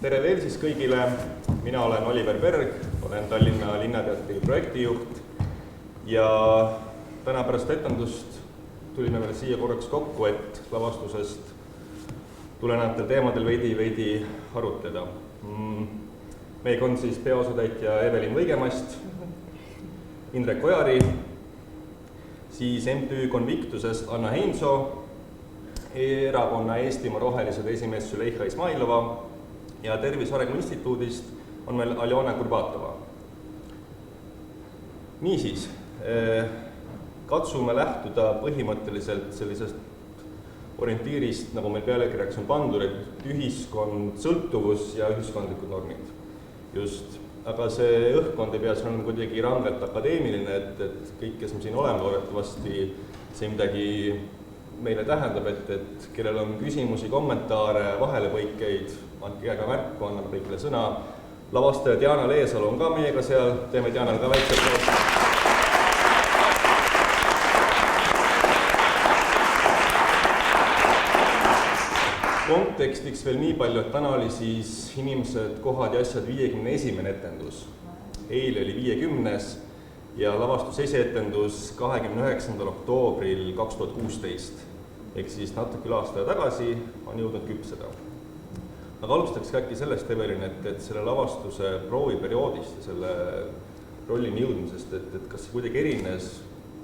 Tere veel siis kõigile, mina olen Oliver Berg, olen Tallinna Linnateatri projektijuht ja täna pärast etendust tulime veel siia korraks kokku, et lavastusest tulenevatel teemadel veidi arutleda. Meiega on siis peaosatäitja Evelin Võigemast, Indrek Ojari, siis MTÜ Convictusest Anna Heinso, erakonna Eestimaa Rohelised esimees Züleyxa Izmailova ja Tervise Arengu Instituudist on meil Aljona Kurbatova. Niisiis, katsume lähtuda põhimõtteliselt sellisest orientiirist, nagu meil pealekirjaks on pandud, et ühiskond, sõltuvus ja ühiskondlikud normid. Just, aga see õhkkond ei pea siin kuidagi rangelt akadeemiline, et kõik, kes me siin oleme, loodetavasti see midagi meile tähendab, et kellel on küsimusi, kommentaare, vahelepõikeid, andke käega märku, anname kõigile sõna. Lavastaja Diana Leesalu on ka meiega seal, teeme Dianal ka väikselt koos. Kontekstiks veel nii palju, et täna oli siis Inimesed, kohad ja asjad 51. etendus. Eile oli 50. ja lavastus esietendus 29. oktoobril 2016. Ehk siis natuke aasta tagasi on jõudnud küpseda. Aga alustaks äkki sellest, Evelin, et selle lavastuse prooviperioodist ja selle rollini jõudmisest, et kas see kuidagi erines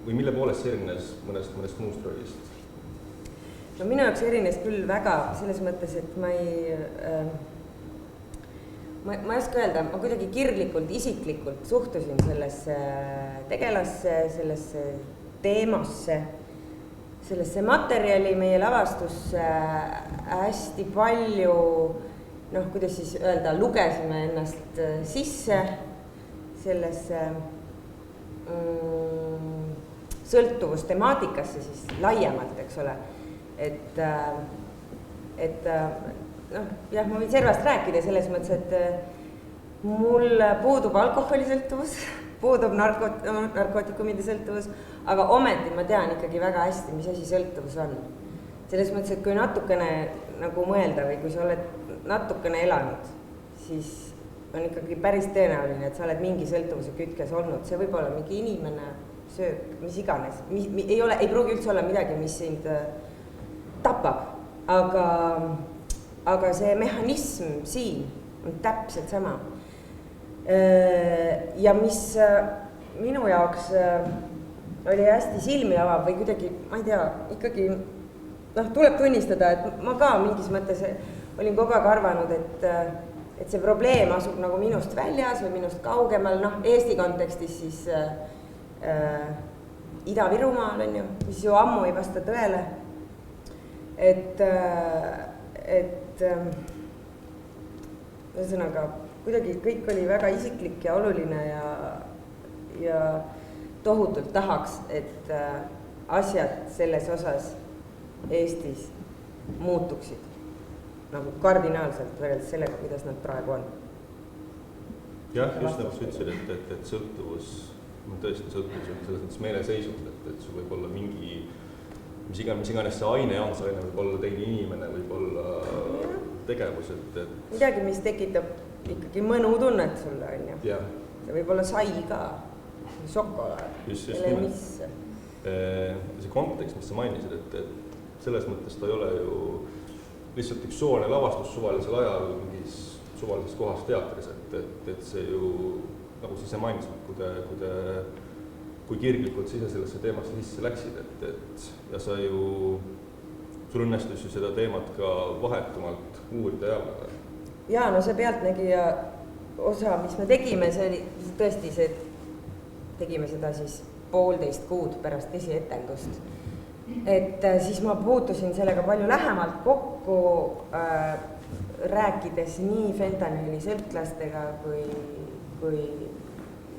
või mille poolest see erines mõnest muust rollist? No minu jaoks erines küll väga selles mõttes, et ma ei oska öelda, ma kuidagi kirglikult, isiklikult suhtusin sellesse tegelasse, sellesse teemasse, sellesse materjali, meie lavastusse hästi palju, kuidas siis öelda, lugesime ennast sisse sellesse sõltuvustemaatikasse siis laiemalt, eks ole. Jah, ma võin servast rääkida selles mõttes, et mul puudub alkoholisõltuvus, puudub narkootikumide sõltuvus, aga ometi ma tean ikkagi väga hästi, mis asi sõltuvus on. Selles mõttes, et kui natukene nagu mõelda või kui sa oled natukene elanud, siis on ikkagi päris tõenäoline, et sa oled mingi sõltuvuse kütkes olnud. See võib olla mingi inimene, söök, mis iganes. Ei pruugi üldse olla midagi, mis sind tapab, aga see mehhanism siin on täpselt sama. Ja mis minu jaoks oli hästi silmi avav või kuidagi, ma ei tea, ikkagi tuleb tunnistada, et ma ka mingis mõttes olin kogu aeg arvanud, et see probleem asub nagu minust väljas või minust kaugemal, Eesti kontekstis siis Ida-Virumaal on ju, mis ju ammu ei vasta tõele. Ühesõnaga, kuidagi kõik oli väga isiklik ja oluline ja tohutult tahaks, et asjad selles osas Eestis muutuksid nagu kardinaalselt võrreldes sellega, kuidas nad praegu on. Jah, just nagu sa ütlesid, et sõltuvus, tõesti sõltuvus on selles mõttes meeleseisund, et sul võib olla mingi mis iganes see aine on, see aine võib olla teine inimene, võib olla tegevus, midagi, mis tekitab ikkagi mõnutunnet sulle, on ju. Ja. See võib olla sai ka, šokolaad. Just nimelt. See kontekst, mis sa mainisid, et selles mõttes ta ei ole ju lihtsalt üks suvaline lavastus suvalisel ajal mingis suvalises kohas teatris, et see ju, nagu sa ise mainisid, kui kirglikult sa ise sellesse teemasse sisse läksid, ja sa ju, sul õnnestus ju seda teemat ka vahetumalt uurida ja jagada. Jaa, no see pealtnägija osa, mis me tegime, see oli tõesti tegime seda siis 1,5 kuud pärast esietendust. Et siis ma puutusin sellega palju lähemalt kokku, rääkides nii fentanüüli sõltlastega kui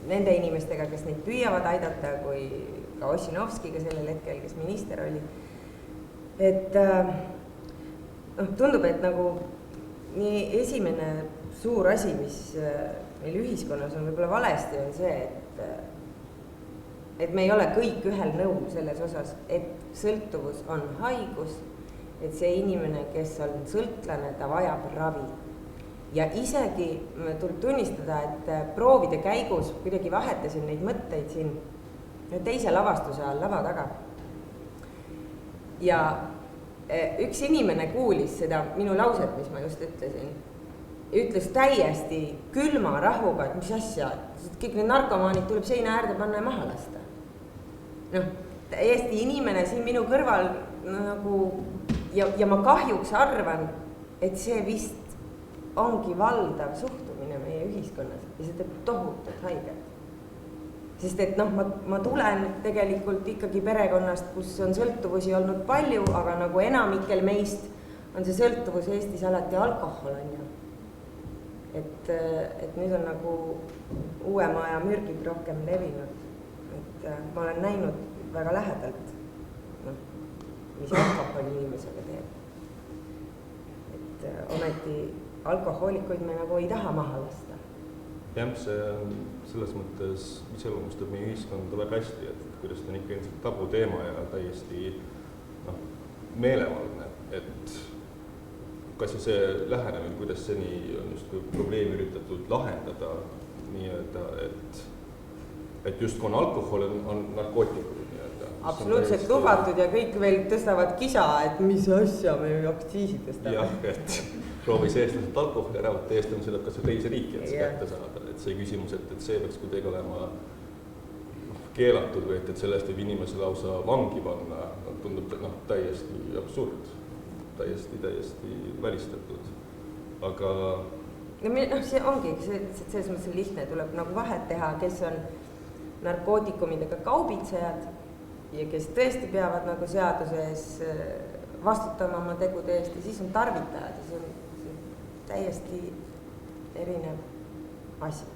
nende inimestega, kes neid püüavad aidata, kui ka Ossinovskiga sellel hetkel, kes minister oli. Et tundub, et nagu nii esimene suur asi, mis meil ühiskonnas on võib-olla valesti, on see, et me ei ole kõik ühel nõul selles osas, et sõltuvus on haigus, et see inimene, kes on sõltlane, ta vajab ravi. ja isegi tuleb tunnistada, et proovide käigus kuidagi vahetasin neid mõtteid siin teise lavastuse all lava taga. Ja üks inimene kuulis seda minu lauset, mis ma just ütlesin, ütles täiesti külma rahuga, et mis asja, kõik need narkomaanid tuleb seina äärde panna ja maha lasta. Noh, täiesti inimene siin minu kõrval nagu ja ma kahjuks arvan, et see vist ongi valdav suhtumine meie ühiskonnas ja see teeb tohutut haiget. Sest et noh, ma tulen tegelikult ikkagi perekonnast, kus on sõltuvusi olnud palju, aga nagu enamikel meist on see sõltuvus Eestis alati alkohol on ju. Et nüüd on nagu uuema aja mürgid rohkem levinud. Et ma olen näinud väga lähedalt, noh, mis alkohol inimesega teeb. Et ometi alkohoolikuid me nagu ei taha maha lasta. Jah, see on selles mõttes iseloomustab meie ühiskonda väga hästi, et kuidas ta on ikka ilmselt tabu teema ja täiesti meelevaldne, et kas see lähenemine, kuidas seni on just probleemi üritatud lahendada nii-öelda, et just kui on alkohol, on narkootikud nii-öelda. Absoluutselt lubatud ja kõik veel tõstavad kisa, et mis asja me aktsiisi tõstame. Jah, et proovis eestlaselt alkoholi ära võtta, eestlane sõidab kas teise riiki, et kätte saada. Et see küsimus, et see peaks kuidagi olema keelatud või et sellest võib inimese lausa vangi panna, tundub täiesti absurd, täiesti välistatud. Aga see ongi, selles mõttes on lihtne, tuleb nagu vahet teha, kes on narkootikumidega kaubitsejad ja kes tõesti peavad nagu seaduse ees vastutama oma tegude eest ja siis on tarvitajad ja see on täiesti erinev asi.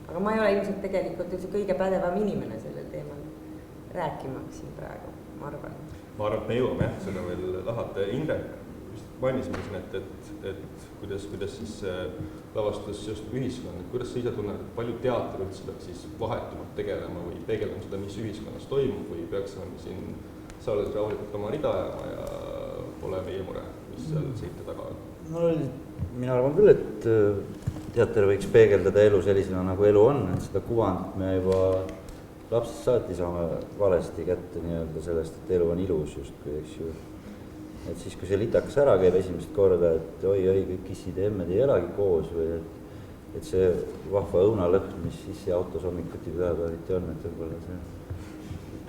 Aga ma ei ole ilmselt tegelikult üldse kõige pädevam inimene sellel teemal rääkimaks siin praegu, ma arvan. Ma arvan, et me jõuame seda veel lahata. Indrek, just mainisime siin, et kuidas siis lavastus just ühiskond, et kuidas sa ise tunned, et palju teater üldse peaks siis vahetumalt tegelema või peegeldama seda, mis ühiskonnas toimub või peaksime siin saalis rahulikult oma rida ajama ja pole meie mure, mis seal seite taga on? Mina arvan küll, et teater võiks peegeldada elu sellisena, nagu elu on, et seda kuvandit me juba lapsest saati saame valesti kätte nii-öelda sellest, et elu on ilus justkui, eks ju. Et siis, kui see litakas ära käib esimest korda, et oi, kõik issid ja emmed ei elagi koos või et see vahva õunalõhn, mis sissi autos hommikuti päevapäeviti on, et võib-olla see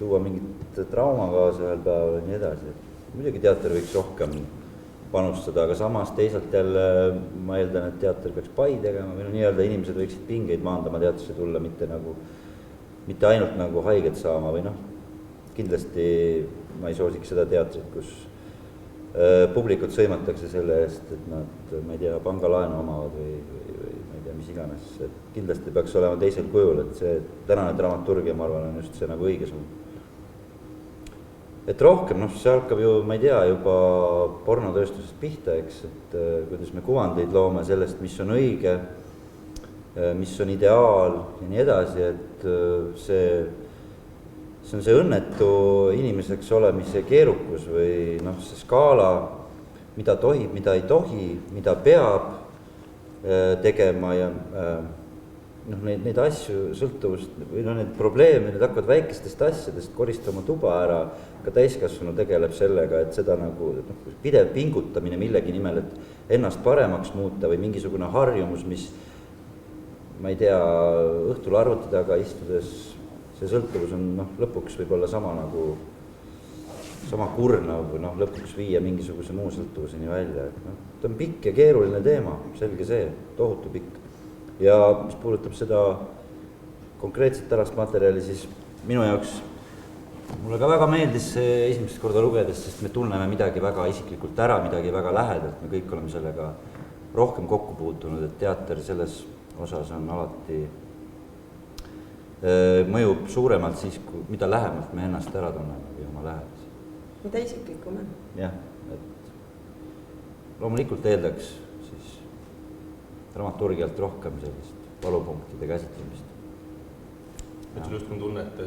tuua mingit trauma kaasa ühel päeval ja nii edasi. Muidugi teater võiks rohkem panustada, aga samas teisalt jälle ma eeldan, et teater peaks pai tegema või nii-öelda inimesed võiksid pingeid maandama teatrisse tulla, mitte ainult nagu haiget saama või kindlasti ma ei soosiks seda teatrit, kus publikut sõimatakse selle eest, et nad, ma ei tea, pangalaenu omavad või ma ei tea, mis iganes, et kindlasti peaks olema teisel kujul, et see tänane dramaturgia, ma arvan, on just see nagu õige suund. Et rohkem, see hakkab ju, ma ei tea, juba pornotööstusest pihta, eks, et kuidas me kuvandeid loome sellest, mis on õige, mis on ideaal ja nii edasi, et see on see õnnetu inimeseks olemise keerukus või see skaala, mida tohib, mida ei tohi, mida peab tegema ja neid asju, sõltuvust või need probleeme, need hakkavad väikestest asjadest koristama tuba ära, ka täiskasvanu tegeleb sellega, et seda nagu pidev pingutamine millegi nimel, et ennast paremaks muuta või mingisugune harjumus, mis ma ei tea, õhtul arvuti taga istudes see sõltuvus on lõpuks võib-olla sama kurnav või lõpuks viia mingisuguse muu sõltuvuseni välja. Ta on pikk ja keeruline teema, selge see, tohutu pikk. Ja mis puudutab seda konkreetset tänast materjali, siis minu jaoks mulle ka väga meeldis see esimest korda lugedes, sest me tunneme midagi väga isiklikult ära, midagi väga lähedalt, me kõik oleme sellega rohkem kokku puutunud, et teater selles osas on alati mõjub suuremalt siis, mida lähemalt me ennast ära tunneme või oma lähedasi. Mida isiklikum on? Jah, et loomulikult eeldaks siis dramaturgialt rohkem sellist valupunktide käsitlemist. Et sul just on tunne, et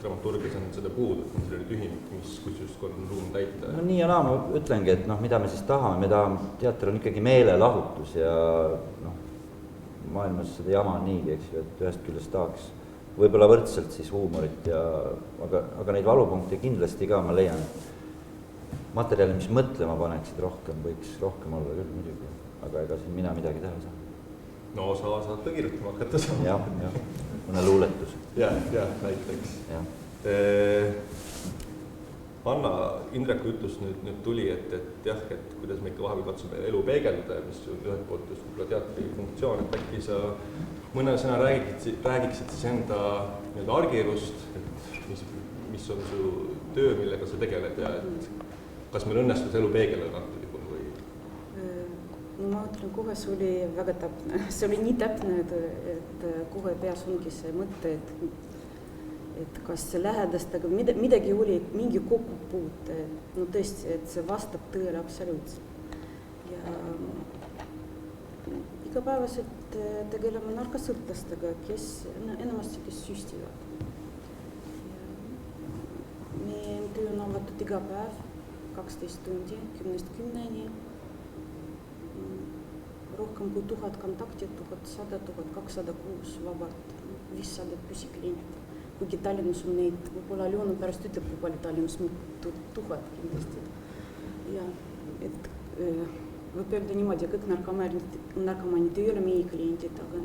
dramaturgias on seda puudu, et on selline tühimik, kus justkui on ruum täita. No nii ja naa, ma ütlengi, et mida me siis tahame, teater on ikkagi meelelahutus ja maailmas seda jama on niigi, eks ju, et ühest küljest tahaks võib-olla võrdselt siis huumorit aga neid valupunkte kindlasti ka, ma leian, materjali, mis mõtlema paneksid rohkem, võiks rohkem olla küll muidugi, aga ega siin mina midagi teha saa. No sa saad kirjutama hakata saama. Jah, mõne luuletus. Jah, näiteks. Anna, Indreku ütlus nüüd tuli, et kuidas me ikka vahepeal katsume elu peegeldada, mis ühelt poolt just võib-olla teatri funktsioon, et äkki sa mõne sõna räägiksid siis enda argielust, et mis on su töö, millega sa tegeled ja et kas meil õnnestus elu peegeldada antud juhul või? No ma ütlen, kohe see oli väga täpne. See oli nii täpne, et kohe peas ongi see mõte, et kas see lähedastega midagi oli, mingi kokkupuute, no tõesti, et see vastab tõele absoluutselt. Ja igapäevaselt tegeleme narkosõltlastega, enamasti, kes süstivad. Meie töö on avatud iga päev, 12 tundi, 10-10. Rohkem kui 1000 kontakti, 1100, 1206 vabalt, 500 püsiklienti. Kuigi Tallinnas on neid, võib-olla Leona pärast ütleb, kui palju Tallinnas 1000 kindlasti. Ja, et võib öelda niimoodi, kõik narkomanid ei ole meie kliendid, aga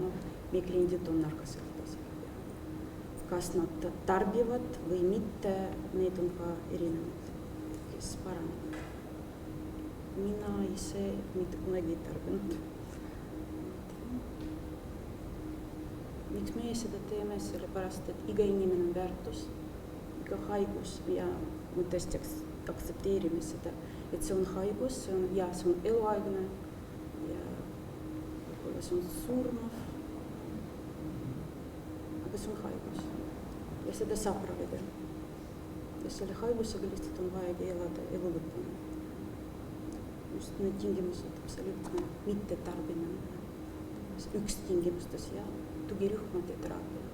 meie kliendid on narkosõltlased. Kas nad tarbivad või mitte, neid on ka erinevad, kes paranevad. Mina ise mitte kunagi ei tarbinud. Miks meie seda teeme, sellepärast, et iga inimene on väärtus, iga haigus ja me tõesti aktsepteerime seda, et see on haigus, see on eluaegne ja võib-olla see on surmav, aga see on haigus ja seda saab ravida. Ja selle haigusega lihtsalt on vajagi elada elu lõpuni. Just need tingimused absoluutne mitte tarbimine. Üks tingimustes ja tugirühmad ja teraapia.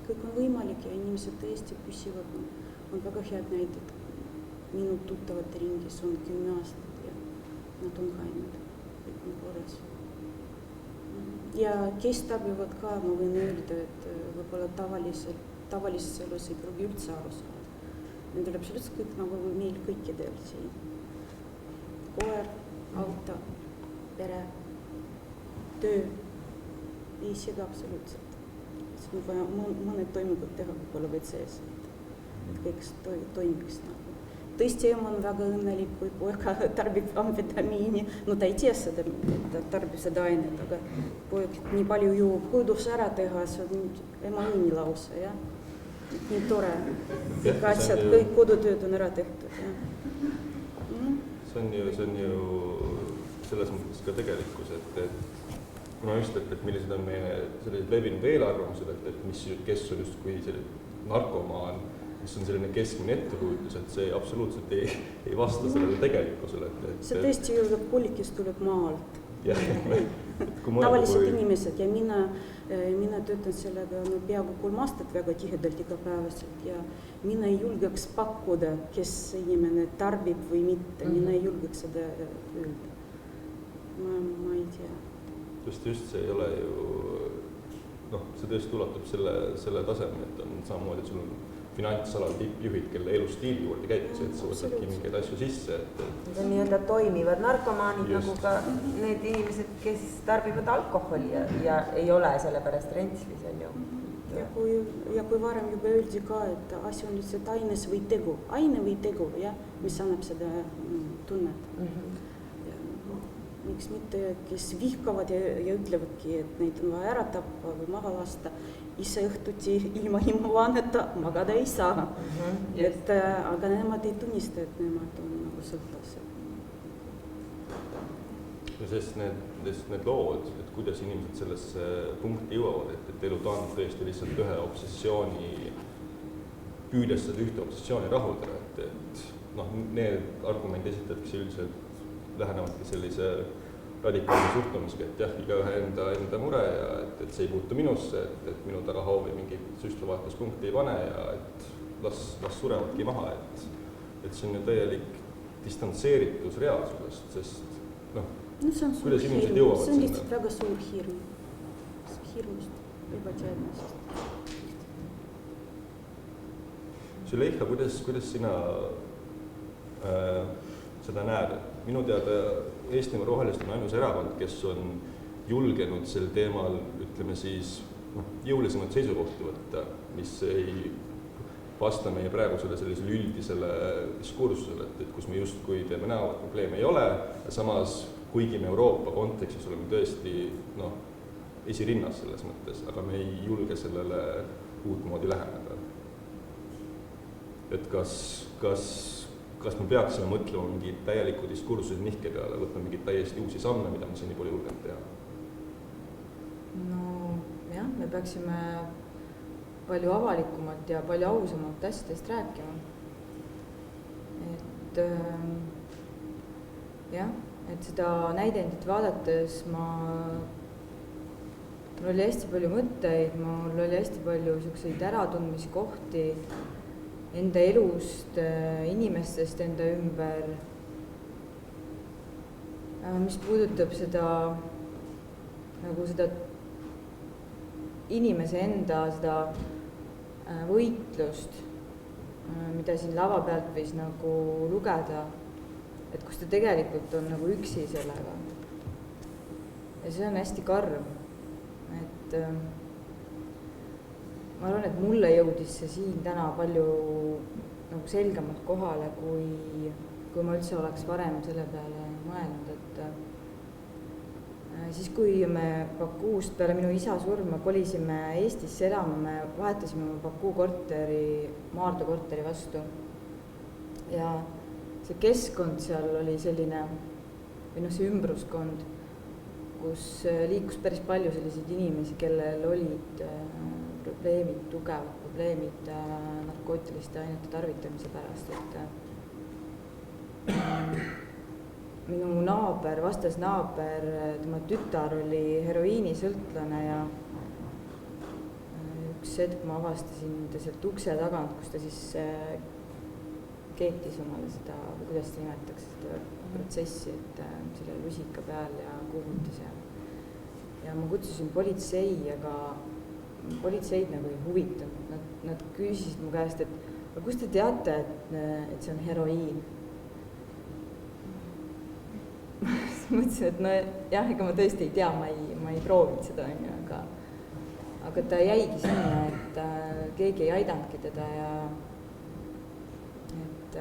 Kõik on võimalik ja inimesed tõesti püsivad. On väga head näited. Minu tuttavate ringis on 10 aastat ja nad on hainud. Kõik on korras. Ja kes tarbivad ka, ma võin öelda, et võib-olla tavalises elus ei pruugi üldse aru saada. Nendel absoluutselt kõik nagu meil kõikidel siin. Koer, auto, pere, töö. Ei sega absoluutselt. See on vaja mõned toimingud teha võib-olla WC-s, et kõik toimiks nagu. Tõesti, ema on väga õnnelik, kui poega tarbib amfetamiini. No ta ei tea seda, ta tarbib seda ainet, aga poeg nii palju jõuab kodus ära teha, see on ema õnni lausa, ja? Nii tore. Kõik asjad, kõik kodutööd on ära tehtud, ja? See on ju selles mõttes ka tegelikkus, et kuna just, et millised on meie sellised levinud eelarvamused, et kes on justkui selline narkomaan, mis on selline keskmine ettekujutus, et see absoluutselt ei vasta sellele tegelikkusele. See tõesti ju kolik, kes tuleb maalt. Tavalised inimesed ja mina töötan sellega peaaegu 3 aastat väga tihedalt igapäevaselt ja mina ei julgeks pakkuda, kes inimene tarbib või mitte, mina ei julgeks seda öelda. Ma ei tea. Just see ei ole ju, see tõesti ulatub selle taseme, et on samamoodi, et sul on finantsalal tippjuhid, kelle elustiili juurde käibki, et sa võtadki mingeid asju sisse. Need on nii-öelda toimivad narkomaanid, nagu ka need inimesed, kes tarbivad alkoholi ja ei ole sellepärast rentslis, on ju. Ja kui varem juba öeldi ka, et asi on lihtsalt aine või tegu, mis annab seda tunnet. Miks mitte, kes vihkavad ja ütlevadki, et neid on vaja ära tappa või maha lasta, ise õhtuti ilma vaaneta magada ei saa. Aga nemad ei tunnista, et nemad on nagu sõltlased. Sest need lood, et kuidas inimesed sellesse punkti jõuavad, et elu taandub tõesti lihtsalt ühe obsessiooni, püüdes seda ühte obsessiooni rahuldada, et need argumendid esitatakse üldiselt lähenevadki sellise radikaalse suhtumisega, et jah, igaühe enda mure ja et see ei puutu minusse, et minu tagahoovi mingit süstlavahetuspunkti ei pane ja et las surevadki maha, et see on ju täielik distantseeritus reaalsusest, sest see on suur hirm, see on lihtsalt väga suur hirm, hirmust, ebateadmisest. Züleyxa, kuidas sina seda näed? Minu teada Eestimaa Rohelised on ainus erakond, kes on julgenud sel teemal, ütleme siis, jõulisemad seisukohti võtta, mis ei vasta meie praegusele sellisele üldisele diskursusele, et kus me justkui teeme näo, et probleeme ei ole, ja samas, kuigi me Euroopa kontekstis oleme tõesti esirinnas selles mõttes, aga me ei julge sellele uutmoodi läheneda. Et kas me peaksime mõtlema mingi täieliku diskursused nihke peale, võtma mingeid täiesti uusi samme, mida me seni pole julgenud teha? No jah, me peaksime palju avalikumat ja palju ausamat asjadest rääkima. Et jah, et seda näidendit vaadates mul oli hästi palju mõtteid, mul oli hästi palju selliseid äratundmiskohti enda elust, inimestest enda ümber, mis puudutab seda inimese enda seda võitlust, mida siin lava pealt võis nagu lugeda, et kus ta tegelikult on nagu üksi sellega. Ja see on hästi karm, et ma arvan, et mulle jõudis see siin täna palju nagu selgemalt kohale, kui ma üldse oleks varem selle peale mõelnud, et siis, kui me Bakuust peale minu isa surma kolisime Eestisse elama, me vahetasime Baku korteri, Maardu korteri vastu. Ja see keskkond seal oli selline, või see ümbruskond, kus liikus päris palju selliseid inimesi, kellel olid probleemid, tugevad probleemid narkootiliste ainete tarvitamise pärast, et minu naaber, vastasnaaber, tema tütar oli heroiinisõltlane ja üks hetk ma avastasin ta sealt ukse tagant, kus ta siis keetis omale seda, kuidas ta nimetatakse, seda protsessi, et selle lusika peal ja kuumutis ja ma kutsusin politsei, aga politseid nagu ei huvitanud. Nad küsisid mu käest, et kus te teate, et see on heroiin? Mõtlesin, et no jah, ega ma tõesti ei tea, ma ei proovinud seda, aga ta jäigi sinna, et keegi ei aidanudki teda ja et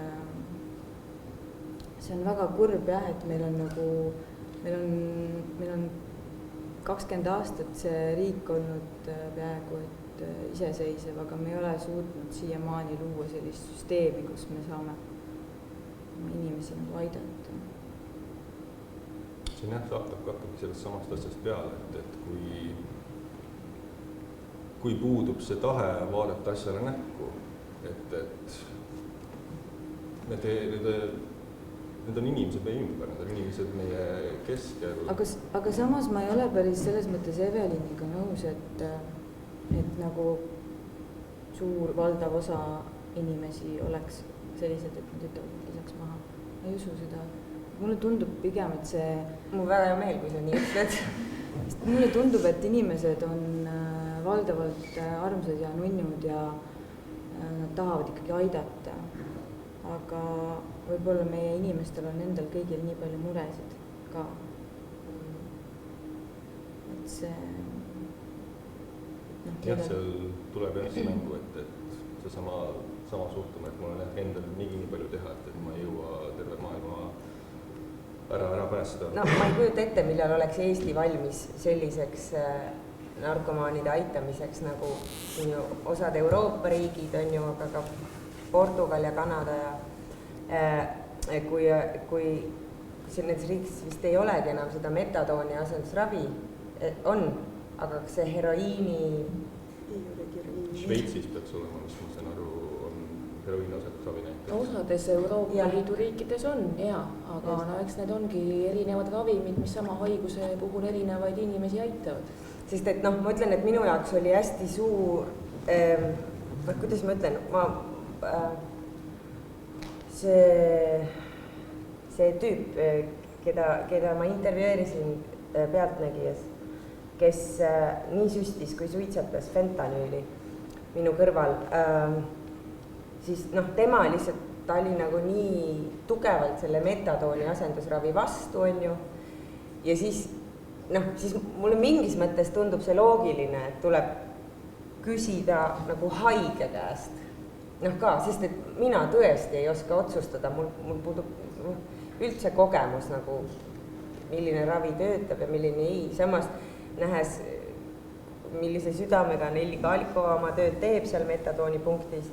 see on väga kurb jah, et meil on 20 aastat see riik olnud peaaegu et iseseisev, aga me ei ole suutnud siiamaani luua sellist süsteemi, kus me saame inimesi nagu aidata. See on jah, hakkabki sellest samast asjast peale, et kui puudub see tahe vaadata asjale näkku, et need on inimesed meie ümber, need on inimesed meie keskel. Aga samas ma ei ole päris selles mõttes Eveliniga nõus, et nagu suur valdav osa inimesi oleks sellised, et nad ütlevad lisaks maha. Ma ei usu seda. Mulle tundub pigem, et see... Mul väga hea meel, kui sa nii ütled. Mulle tundub, et inimesed on valdavalt armsad ja nunnud ja nad tahavad ikkagi aidata. Aga võib-olla meie inimestel on endal kõigil nii palju muresid ka. Et see... jah, seal tuleb jah see mängu, et see sama suhtuma, et mul on endal nii palju teha, et ma ei jõua terve maailma ära pääseda. No ma ei kujuta ette, millal oleks Eesti valmis selliseks narkomaanide aitamiseks, nagu siin ju osad Euroopa riigid on ju, aga ka Portugal ja Kanada ja kui siin nendes riigis vist ei olegi enam seda metadooni asendusravi, on, aga see heroiini... Šveitsis peaks olema, mis ma saan aru, on heroiinosetuse ravi näiteks? Osades Euroopa Liidu riikides on ja, aga no eks need ongi erinevad ravimid, mis sama haiguse puhul erinevaid inimesi aitavad. Sest et noh, ma ütlen, et minu jaoks oli hästi suur, kuidas ma ütlen, see tüüp, keda ma intervjueerisin Pealtnägijas, kes nii süstis kui suitsetas fentanüüli minu kõrval, siis noh, tema lihtsalt, ta oli nagu nii tugevalt selle metadooni asendusravi vastu, on ju, ja siis mulle mingis mõttes tundub see loogiline, et tuleb küsida nagu haige käest. Noh ka, sest et mina tõesti ei oska otsustada, mul puudub üldse kogemus nagu, milline ravi töötab ja milline ei. Samas nähes, millise südamega Nelli Kaalikova oma tööd teeb seal metadooni punktis.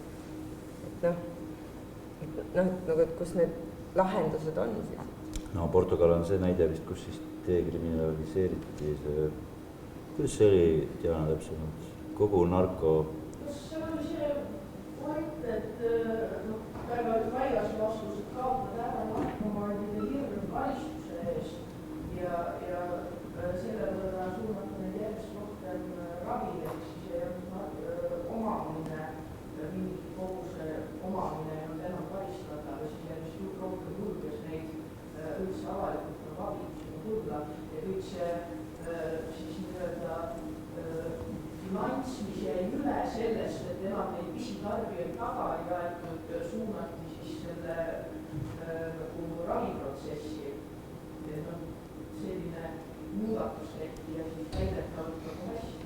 Et nagu, kus need lahendused on siis? No Portugal on see näide vist, kus siis dekriminaliseeriti see, kuidas see oli, Diana täpsemalt, kogu narko... See oli see point, et väga laias vastus, et kaotada ära narkomaanide hirm karistuse eest ja selle võrra suunata neid järjest rohkem ravile, siis ei olnud omamine, mingi koguse omamine ei olnud enam karistada, aga siis järjest rohkem julges neid üldse avalikult ravimisega tulla ja kõik see siis nii-öelda finants, mis jäi üle sellest, et enam neid pisitarbijaid taga ei aetud, suunati siis selle nagu raviprotsessi. Selline muudatus tehti ja siis väidetavalt nagu hästi.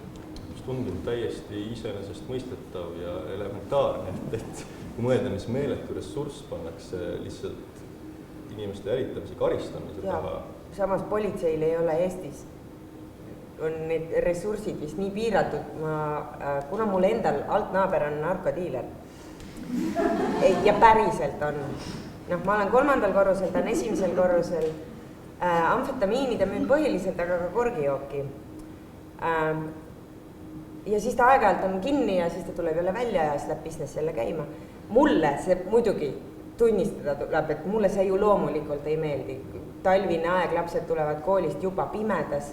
Mis tundub täiesti iseenesest mõistetav ja elementaarne, et kui mõelda, mis meeletu ressurss pannakse lihtsalt inimeste äritamise, karistamise taha. Samas politseil ei ole Eestis. On need ressursid vist nii piiratud, kuna mul endal altnaaber on narkodiiler ja päriselt on. Ma olen 3. korrusel, ta on 1. korrusel. Amfetamiinid müüb põhiliselt, aga ka korgijooki. Ja siis ta aeg-ajalt on kinni ja siis ta tuleb jälle välja ja siis läheb business jälle käima. Mulle see muidugi tunnistada tuleb, et mulle see ju loomulikult ei meeldi. Talvine aeg, lapsed tulevad koolist juba pimedas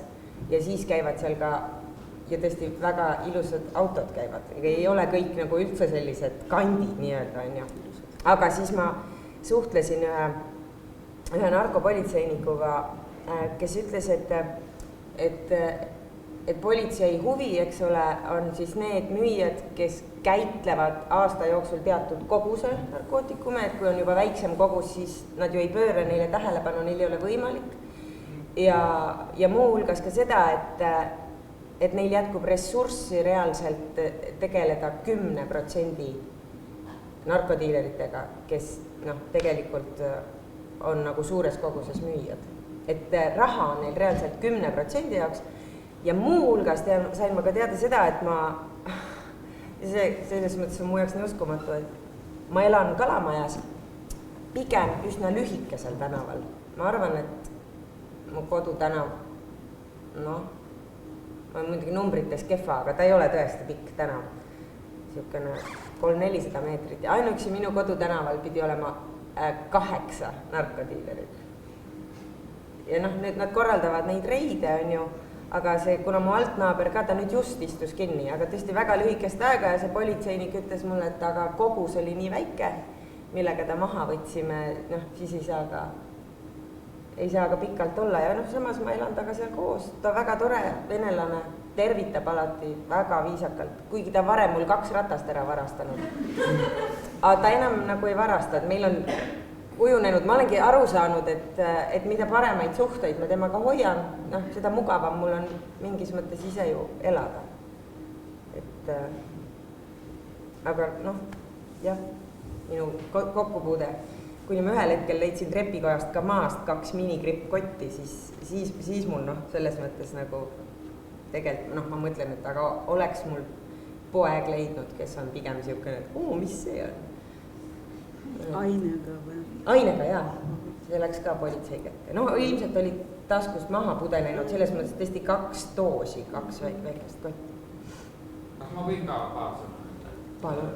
ja siis käivad seal ka, ja tõesti väga ilusad autod käivad. Ei ole kõik nagu üldse sellised kandid nii-öelda, on ju. Aga siis ma suhtlesin ühe narkopolitseinikuga, kes ütles, et politsei huvi, eks ole, on siis need müüjad, kes käitlevad aasta jooksul teatud koguse narkootikume, et kui on juba väiksem kogus, siis nad ju ei pööra neile tähelepanu, neil ei ole võimalik. Ja muu hulgas ka seda, et neil jätkub ressurssi reaalselt tegeleda 10% narkodiileritega, kes tegelikult on nagu suures koguses müüjad. Et raha on neil reaalselt 10% jaoks ja muu hulgas sain ma ka teada seda, et selles mõttes on mu jaoks nii uskumatu, et ma elan Kalamajas pigem üsna lühikesel tänaval. Ma arvan, et mu kodutänav, ma olen muidugi numbrites kehva, aga ta ei ole tõesti pikk tänav. Siukene 300-400 meetrit ja ainuüksi minu kodutänaval pidi olema 8 narkodiilerit. Ja nüüd nad korraldavad neid reide, on ju, aga kuna mu altnaaber ka, ta nüüd just istus kinni, aga tõesti väga lühikest aega ja see politseinik ütles mulle, et aga kogus oli nii väike, millega ta maha võtsime, siis ei saa ka pikalt olla ja samas ma elan taga seal koos, ta väga tore venelane, tervitab alati väga viisakalt, kuigi ta varem mul 2 ratast ära varastanud. Aga ta enam nagu ei varasta, et meil on kujunenud, ma olengi aru saanud, et mida paremaid suhteid ma temaga hoian, seda mugavam mul on mingis mõttes ise ju elada. Aga jah, minu kokkupuude, kuni ma ühel hetkel leidsin trepikojast ka maast 2 minikrippkotti, siis mul selles mõttes nagu tegelikult, ma mõtlen, et aga oleks mul poeg leidnud, kes on pigem siukene, et mis see on? Ainega või? Ainega, jaa. See läks ka politsei kätte. Ilmselt oli taskust maha pudelenud, selles mõttes tõesti 2 doosi, 2 väikest kotti. Kas ma võin ka paar sõna? Palun.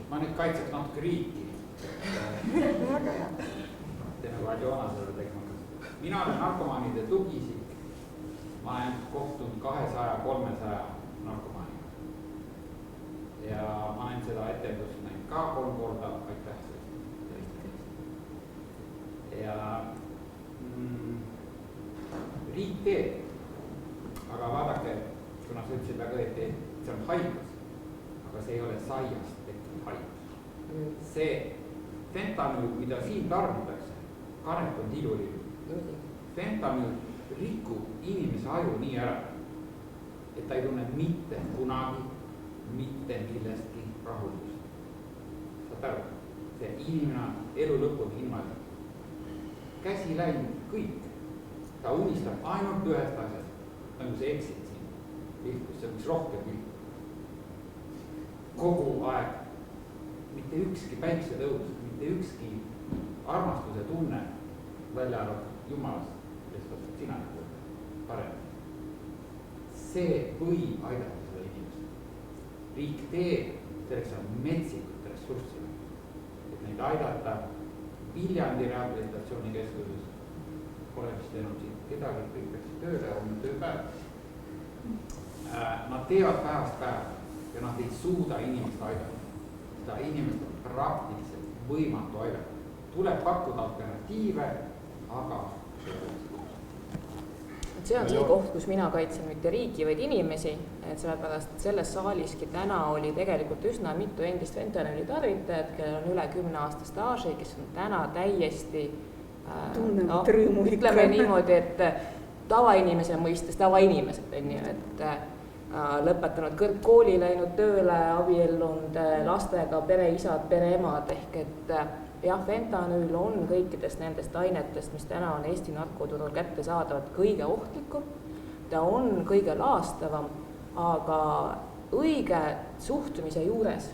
Ma ma nüüd kaitseks natuke riiki. Teeme kui Aljona seda tegema. Mina olen narkomaanide tugiisik. Ma olen kohtunud 200-300 narkomaaniga. Ja ma olen seda etendust näinud ka 3 korda, aitäh sellest. Ja riik teeb, aga vaadake, kuna sa ütlesid väga õieti, see on haigus, aga see ei ole saiast tekkinud haigus. See fentanüül, mida siin tarnitakse, kanep on tilulill. Fentanüül rikub inimese aju nii ära, et ta ei tunne mitte kunagi mitte millestki rahuldust. Saad aru, see inimene on elu lõpuni ilma. Käsi läinud kõik. Ta unistab ainult ühest asjast, nagu see eksid siin vilkus, see võiks rohkem vilkus. Kogu aeg, mitte ükski päiksetõus, mitte ükski armastuse tunne välja arvatud Jumalast, kes kasvab sina parem. See võib aidata seda inimest. Riik teeb, selleks on metsikut ressurssi, et neid aidata. Viljandi rehabilitatsioonikeskuses olen siis teinud siin kedagi, kõik peaks tööle, on tööpäev. Nad teevad päevast päeva ja nad ei suuda inimest aidata. Seda inimest on praktiliselt võimatu aidata. Tuleb pakkuda alternatiive, aga see on see koht, kus mina kaitsen mitte riiki, vaid inimesi, et sellepärast, et selles saaliski täna oli tegelikult üsna mitu endist fentanüüli tarvitajat, kellel on üle 10 aasta staaži, kes on täna täiesti ütleme niimoodi, et tavainimese mõistes tavainimesed on ju, et lõpetanud kõrgkooli, läinud tööle, abiellunud lastega, pereisad, pereemad ehk et jah, fentanüül on kõikidest nendest ainetest, mis täna on Eesti narkoturul kättesaadavad, kõige ohtlikum. Ta on kõige laastavam, aga õige suhtumise juures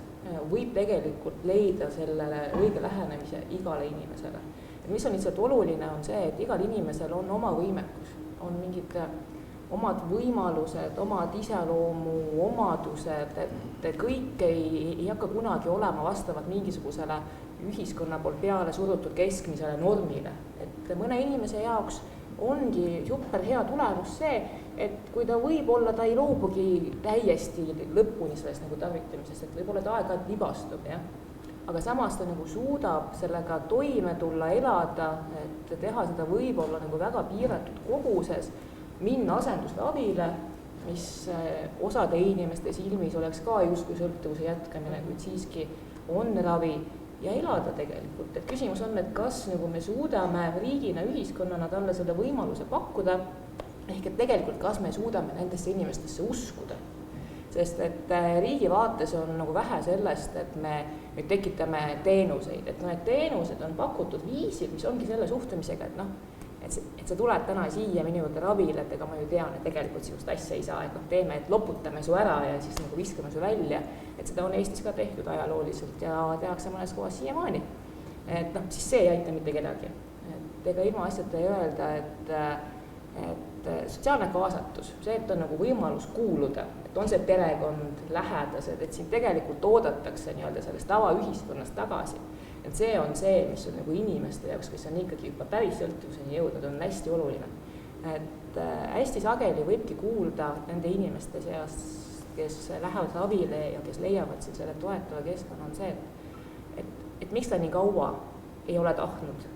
võib tegelikult leida sellele õige lähenemise igale inimesele. Mis on lihtsalt oluline, on see, et igal inimesel on oma võimekus, on mingid omad võimalused, omad iseloomu omadused, et kõik ei hakka kunagi olema vastavad mingisugusele ühiskonna poolt peale surutud keskmisele normile. Et mõne inimese jaoks ongi super hea tulemus see, et kui ta võib-olla ta ei loobugi täiesti lõpuni sellest nagu tarvitamisest, et võib-olla ta aeg-ajalt libastub, jah. Aga samas ta nagu suudab sellega toime tulla, elada, et teha seda võib-olla nagu väga piiratud koguses, minna asendusravile, mis osade inimeste silmis oleks ka justkui sõltuvuse jätkamine, kuid siiski on ravi ja elada tegelikult. Et küsimus on, et kas nagu me suudame riigina, ühiskonnana talle selle võimaluse pakkuda, ehk et tegelikult kas me suudame nendesse inimestesse uskuda. Sest et riigi vaates on nagu vähe sellest, et me nüüd tekitame teenuseid, et need teenused on pakutud viisil, mis ongi selle suhtumisega, et sa tuled täna siia minu juurde ravile, et ega ma ju tean, et tegelikult sinust asja ei saa, et teeme, et loputame su ära ja siis nagu viskame su välja, et seda on Eestis ka tehtud ajalooliselt ja tehakse mõnes kohas siiamaani. Et siis see ei aita mitte kedagi. Et ega ilma asjata ei öelda, et sotsiaalne kaasatus, see, et on nagu võimalus kuuluda, et on see perekond, lähedased, et siin tegelikult oodatakse nii-öelda sellest tavaühiskonnast tagasi. Et see on see, mis on nagu inimeste jaoks, kes on ikkagi juba päris sõltuvuseni jõudnud, on hästi oluline. Et hästi sageli võibki kuulda nende inimeste seas, kes lähevad ravile ja kes leiavad siin selle toetava keskkonna, on see, et miks ta nii kaua ei ole tahtnud,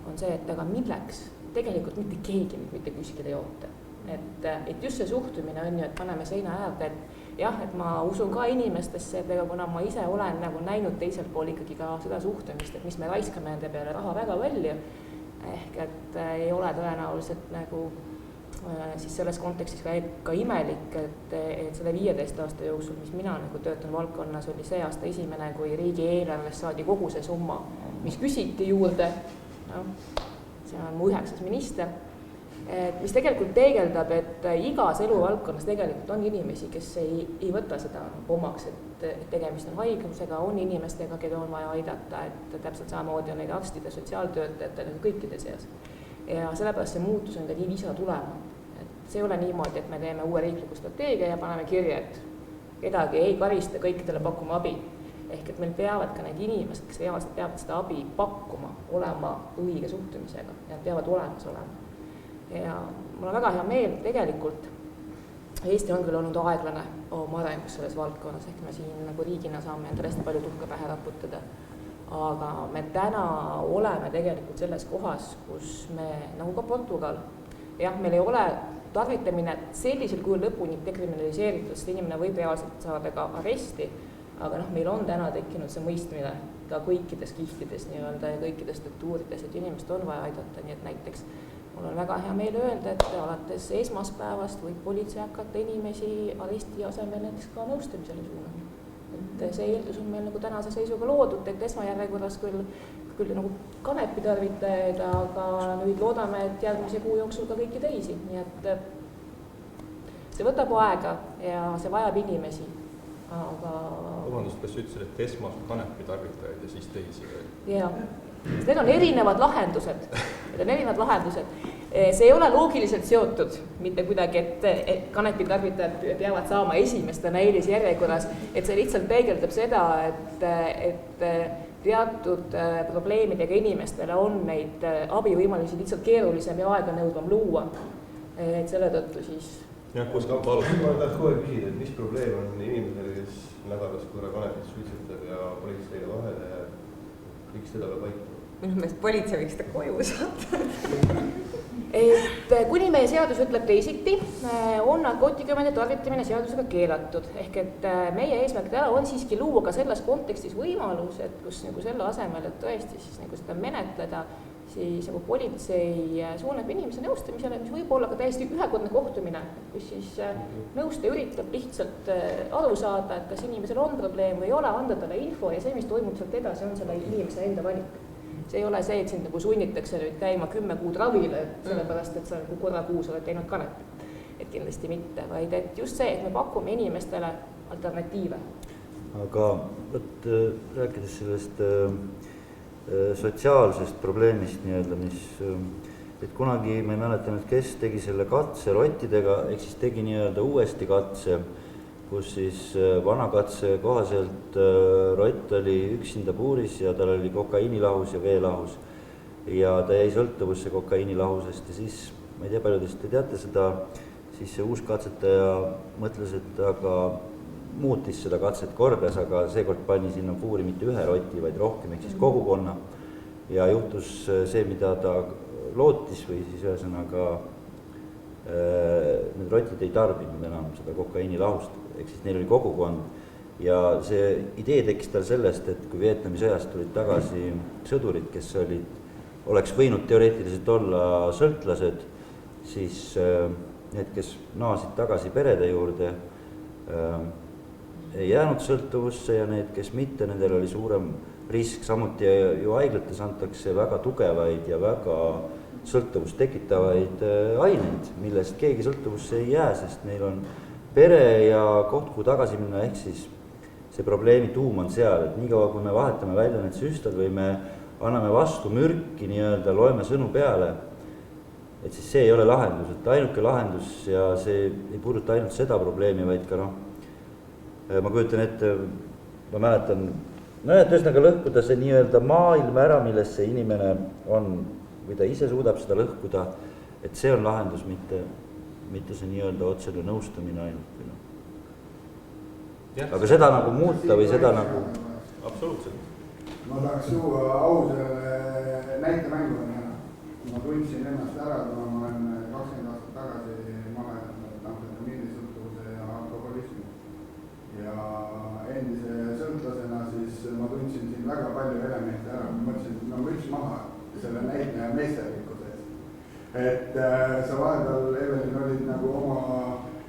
on see, et aga milleks tegelikult mitte keegi mitte kuskil ei oota. Et just see suhtumine on ju, et paneme seina äärde, et jah, et ma usun ka inimestesse, et ega kuna ma ise olen nagu näinud teiselt pool ikkagi ka seda suhtumist, et mis me raiskame nende peale raha väga palju, ehk et ei ole tõenäoliselt nagu siis selles kontekstis ka imelik, et selle 15 aasta jooksul, mis mina nagu töötan valdkonnas, oli see aasta esimene, kui riigi eelarves saadi kogu see summa, mis küsiti juurde, see on mu 9. minister, mis tegelikult teegeldab, et igas eluvaldkonnas tegelikult on inimesi, kes ei võta seda omaks, et tegemist on haigusega, on inimestega, keda on vaja aidata, et täpselt samamoodi on neid arstide, sotsiaaltöötajatele kõikide seas. Ja sellepärast see muutus on ka nii visa tulema. Et see ei ole niimoodi, et me teeme uue riikliku strateegia ja paneme kirja, et kedagi ei karista, kõikidele pakume abi. ehk et meil peavad ka need inimesed, kes reaalselt peavad seda abi pakkuma, olema õige suhtumisega ja nad peavad olemas olema. Ja mul on väga hea meel tegelikult, Eesti on küll olnud aeglane oma arengus selles valdkonnas, ehk me siin nagu riigina saame endale hästi palju tuhka pähe raputada. Aga me täna oleme tegelikult selles kohas, kus me, nagu ka Portugal, jah, meil ei ole tarvitamine sellisel kujul lõpuni dekriminaliseeritud, sest inimene võib reaalselt saada ka aresti, aga meil on täna tekkinud see mõistmine ka kõikides kihtides nii-öelda ja kõikides struktuurides, et inimest on vaja aidata, nii et näiteks mul on väga hea meel öelda, et alates esmaspäevast võib politsei hakata inimesi aresti asemel näiteks ka nõustamisele suunama. Et see eeldus on meil nagu tänase seisuga loodud, et esmajärjekorras küll nagu kanepi tarvitajaid, aga nüüd loodame, et järgmise kuu jooksul ka kõiki teisi, nii et see võtab aega ja see vajab inimesi, aga... Vabandust, kas ütlesid, et esmalt kanepi tarvitajaid ja siis teisi veel? Jaa, need on erinevad lahendused. See ei ole loogiliselt seotud mitte kuidagi, et kanepi tarvitajad peavad saama esimestena eelisjärjekorras, et see lihtsalt peegeldab seda, et teatud probleemidega inimestele on neid abivõimalusi lihtsalt keerulisem ja aega nõudvam luua. Et selle tõttu siis... Jah, kus ka palus? Ma tahaks kohe küsida, et mis probleem on inimesele, kes nädalas korra kanepit suitsetab ja politseile vahele ja miks teda peab aitama? Minu meelest politsei võiks ta koju saata. Et kuni meie seadus ütleb teisiti, on narkootikumide tarvitamine seadusega keelatud. Ehk et meie eesmärk täna on siiski luua ka selles kontekstis võimalus, et kus nagu selle asemel, et tõesti siis nagu seda menetleda, siis nagu politsei suunab inimese nõustamisele, mis võib olla ka täiesti ühekordne kohtumine, kus siis nõustaja üritab lihtsalt aru saada, et kas inimesel on probleem või ei ole, anda talle info ja see, mis toimub sealt edasi, on selle inimese enda valik. See ei ole see, et sind nagu sunnitakse nüüd käima 10 kuud ravile, sellepärast, et sa korra kuus oled teinud kanepit. Et kindlasti mitte, vaid et just see, et me pakume inimestele alternatiive. Aga võt, rääkides sellest sotsiaalsest probleemist nii-öelda, et kunagi ma ei mäleta nüüd, kes tegi selle katse rottidega, ehk siis tegi nii-öelda uuesti katse, kus siis vana katse kohaselt rott oli üksinda puuris ja tal oli kokaiinilahus ja veelahus. Ja ta jäi sõltuvusse kokaiinilahusest ja siis, ma ei tea, paljudest te teate seda, siis see uus katsetaja mõtles, et aga muutis seda katset kordas, aga seekord pani sinna puuri mitte ühe roti, vaid rohkem, ehk siis kogukonna. Ja juhtus see, mida ta lootis või siis ühesõnaga need rotid ei tarbinud enam seda kokaiinilahust, ehk siis neil oli kogukond ja see idee tekkis tal sellest, et kui Vietnami sõjast tulid tagasi sõdurid, kes oleks võinud teoreetiliselt olla sõltlased, siis need, kes naasid tagasi perede juurde, ei jäänud sõltuvusse ja need, kes mitte, nendel oli suurem risk, samuti ju haiglates antakse väga tugevaid ja väga sõltuvust tekitavaid aineid, millest keegi sõltuvusse ei jää, sest meil on pere ja koht, kuhu tagasi minna, ehk siis see probleemi tuum on seal, et niikaua, kui me vahetame välja need süstad või me anname vastu mürki, nii-öelda loeme sõnu peale, et siis see ei ole lahendus, et ainuke lahendus ja see ei puuduta ainult seda probleemi, vaid ka ma kujutan ette, ma mäletan, et ühesõnaga lõhkuda see nii-öelda maailm ära, milles see inimene on, või ta ise suudab seda lõhkuda, et see on lahendus, mitte see nii-öelda otsene nõustamine ainult. Aga seda nagu muuta või seda nagu... Absoluutselt. Ma tahaks tuua ausale näitemängu. Ma tundsin ennast ära, kui ma olen 20 aastat tagasi maledanud amfetamiinisõltuvuse ja alkoholismi. Ja endise sõltlasena siis ma tundsin siin väga palju elemente ära. Ma mõtlesin, et ma müts maha selle näitleja meisterlikkuses. Et sa vahepeal, Evelin, olid nagu oma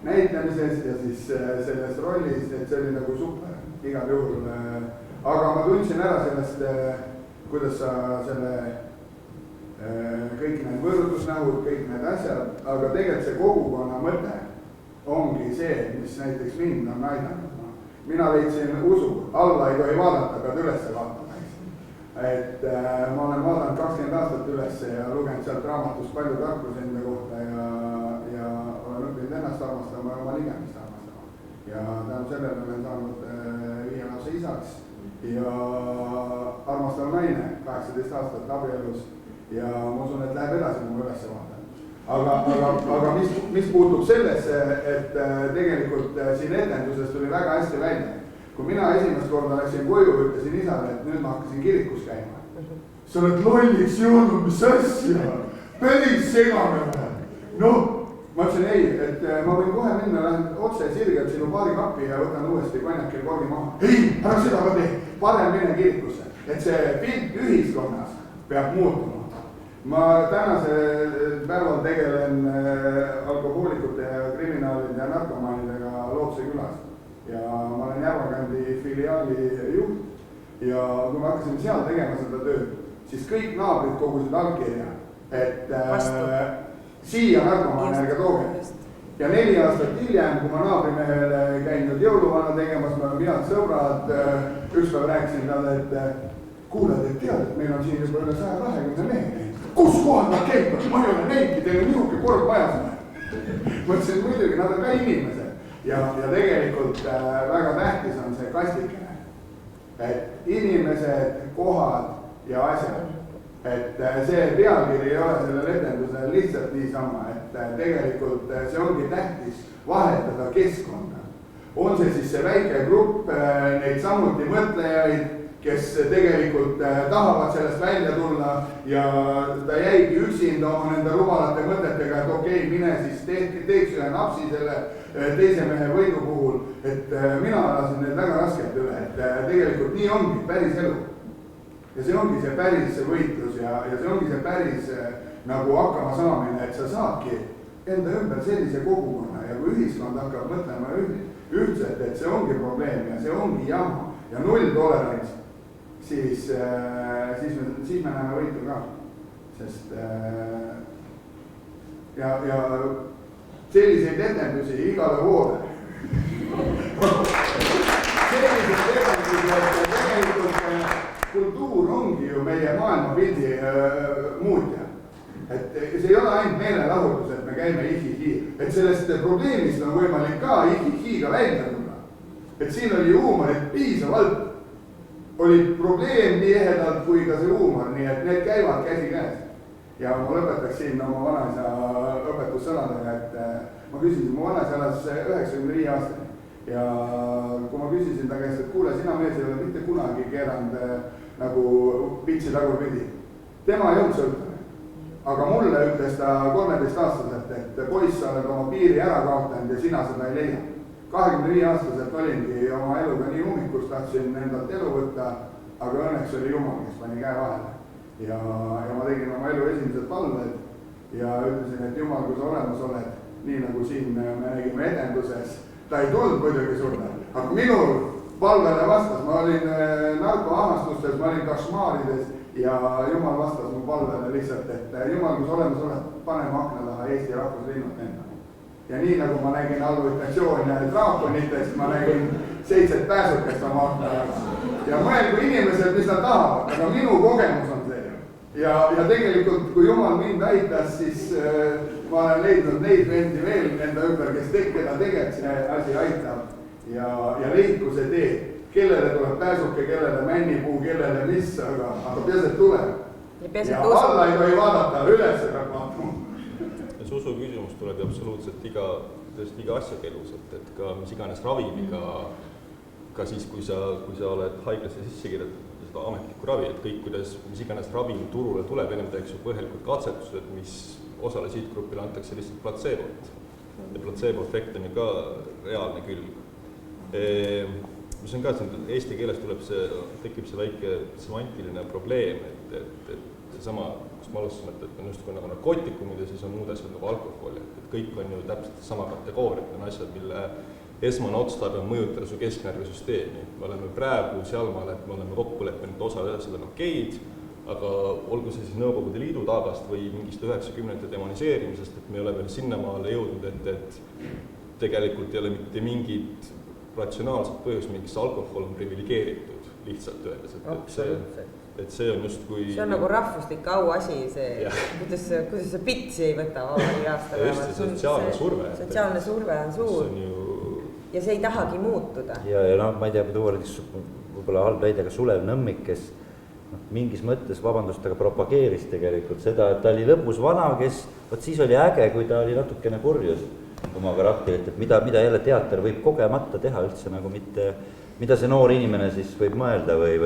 näitlemisest ja siis selles rollis, et see oli nagu super, igal juhul. Aga ma tundsin ära sellest, kuidas sa selle kõik need võrdlusnähud, kõik need asjad, aga tegelikult see kogukonna mõte ongi see, mis näiteks mind on aidanud. Mina leidsin usu, alla ei tohi vaadata, pead üles vaatama. Et ma olen vaadanud 20 aastat üles ja lugenud sealt raamatust palju tarkusi enda kohta ja olen õppinud ennast armastama ja oma ligemist armastama. Ja tänu sellele olen saanud 5 lapse isaks ja armastav naine, 18 aastat abielus ja ma usun, et läheb edasi, kui ma üles vaatan. Aga mis puutub sellesse, et tegelikult siin etenduses tuli väga hästi välja. Kui mina esimest korda läksin koju, ütlesin isale, et nüüd ma hakkasin kirikus käima. Sa oled lolliks jõudnud, mis asja? Päris segane vähe. Noh, ma ütlesin ei, et ma võin kohe minna, lähen otse sirgelt sinu baarikappi ja võtan uuesti konjakil korgi maha. Ei, ära seda ka tee, parem mine kirikusse, et see pilt ühiskonnas peab muutuma. Ma tänase päeval tegelen alkohoolikute ja kriminaalide ja narkomaanidega Lootse külas ja ma olen Järvakandi filiaali juht ja kui me hakkasime seal tegema seda tööd, siis kõik naabrid kogusid allkirja, et siia narkomaane ärge tooge. Ja 4 aastat hiljem, kui ma naabrimehele käinud jõuluvana tegemas, me oleme head sõbrad, ükspäev rääkisin talle, et kuuled, et tead, et meil on siin juba üle 120 mehe. Kus kohal nad käivad? Ma ei ole neidki, teil on nihuke kord majas. Ma ütlesin, et muidugi, nad on ka inimesed. Ja tegelikult väga tähtis on see kastikene. Et inimesed, kohad ja asjad. Et see pealkiri ei ole sellel etendusel lihtsalt niisama, et tegelikult see ongi tähtis vahetada keskkonda. On see siis see väike grupp, neid samuti mõtlejaid, kes tegelikult tahavad sellest välja tulla ja ta jäigi üksinda oma nende rumalate mõtetega, et okei, mine siis teeks ühe napsi selle teise mehe võidu puhul, et mina alasin need väga raskelt üle, et tegelikult nii ongi päris elu. Ja see ongi see päris võitlus ja see ongi see päris nagu hakkama saamine, et sa saadki enda ümber sellise kogukonna ja kui ühiskond hakkab mõtlema ühtselt, et see ongi probleem ja see ongi jama ja nulltolerants, siis me näeme võitu ka, sest ja selliseid etendusi igale poole. Selliseid etendusi, et tegelikult kultuur ongi ju meie maailmapildi muutja. Et see ei ole ainult meelelahutus, et me käime ihi-hi, et sellest probleemist on võimalik ka ihi-higa välja tulla. Et siin oli huumorit piisavalt, oli probleem nii ehedalt kui ka see huumor, nii et need käivad käsi käes. Ja ma lõpetaksin oma vanaisa õpetussõnadega, et ma küsisin, mu vanaisa elas 95 aastani. Ja kui ma küsisin ta käest, et kuule, sina mees ei ole mitte kunagi keeranud nagu pitsi tagurpidi. Tema ei olnud sõltane. Aga mulle ütles ta 13-aastaselt, et poiss, sa oled oma piiri ära kaotanud ja sina seda ei leia. 25-aastaselt olingi oma eluga nii ummikus, tahtsin endalt elu võtta, aga õnneks oli Jumal, kes pani käe vahele. Ja ma tegin oma elu esimesed palved ja ütlesin, et Jumal, kui sa olemas oled, nii nagu siin me nägime etenduses, ta ei tulnud muidugi surda, aga minul palvele vastas, ma olin narkoahastustes, ma olin kašmaarides ja Jumal vastas mu palvele lihtsalt, et Jumal, kui sa olemas oled, paneme akna taha Eesti rahvuslinnut enda. Ja nii nagu ma nägin alluitatsioone draakonitest, ma nägin 7 pääsukest oma akna ja mõelgu inimesed, mis nad tahavad, aga minu kogemus on see. Ja tegelikult, kui Jumal mind aitas, siis ma olen leidnud neid vendi veel enda ümber, kes keda tegelikult see asi aitab ja leidku see tee. Kellele tuleb pääsuke, kellele männipuu, kellele mis, aga peaset tuleb. Ja alla ei tohi vaadata, üles peab vaatama. Ja see usu küsimus tuleb absoluutselt iga asjaga elus, et ka mis iganes ravimiga, ka siis, kui sa oled haiglasse sisse kirjutatud seda ametlikku ravi, et kõik, kuidas mis iganes ravim turule tuleb, ennem tehakse põhjalikult katsetused, mis osale sihtgrupile antakse lihtsalt platseebot. Ja platseebo-efekt on ju ka reaalne külg. Mis on ka, eesti keeles tekib see väike semantiline probleem, et seesama, kus ma alustasin, et on just nagu narkootikumid ja siis on muud asjad nagu alkohol, et kõik on ju täpselt sama kategooriad, on asjad, mille esmane otstarve on mõjutada su kesknärvisüsteemi. Me oleme praegu sealmaal, et me oleme kokku leppinud osa asjad on okeid, aga olgu see siis Nõukogude Liidu taagast või mingist 90-ndate demoniseerimisest, et me ei ole veel sinnamaale jõudnud, et tegelikult ei ole mitte mingit ratsionaalset põhjus, miks alkohol on privilegeeritud, lihtsalt öeldes. Et see on just kui... See on nagu rahvuslik auasi, kuidas see pitsi ei võta vabari aastal. Just see sotsiaalne surve. Sotsiaalne surve on suur. Ja see ei tahagi muutuda. Ja ma ei tea, kui tuua võib-olla halb näide, aga Sulev Nõmmik, kes mingis mõttes, vabandust, aga propageeris tegelikult seda, et ta oli lõbus vana, kes, vot siis oli äge, kui ta oli natukene purjus oma karakterit, et mida jälle teater võib kogemata teha üldse nagu mitte, mida see noor inimene siis võib mõelda või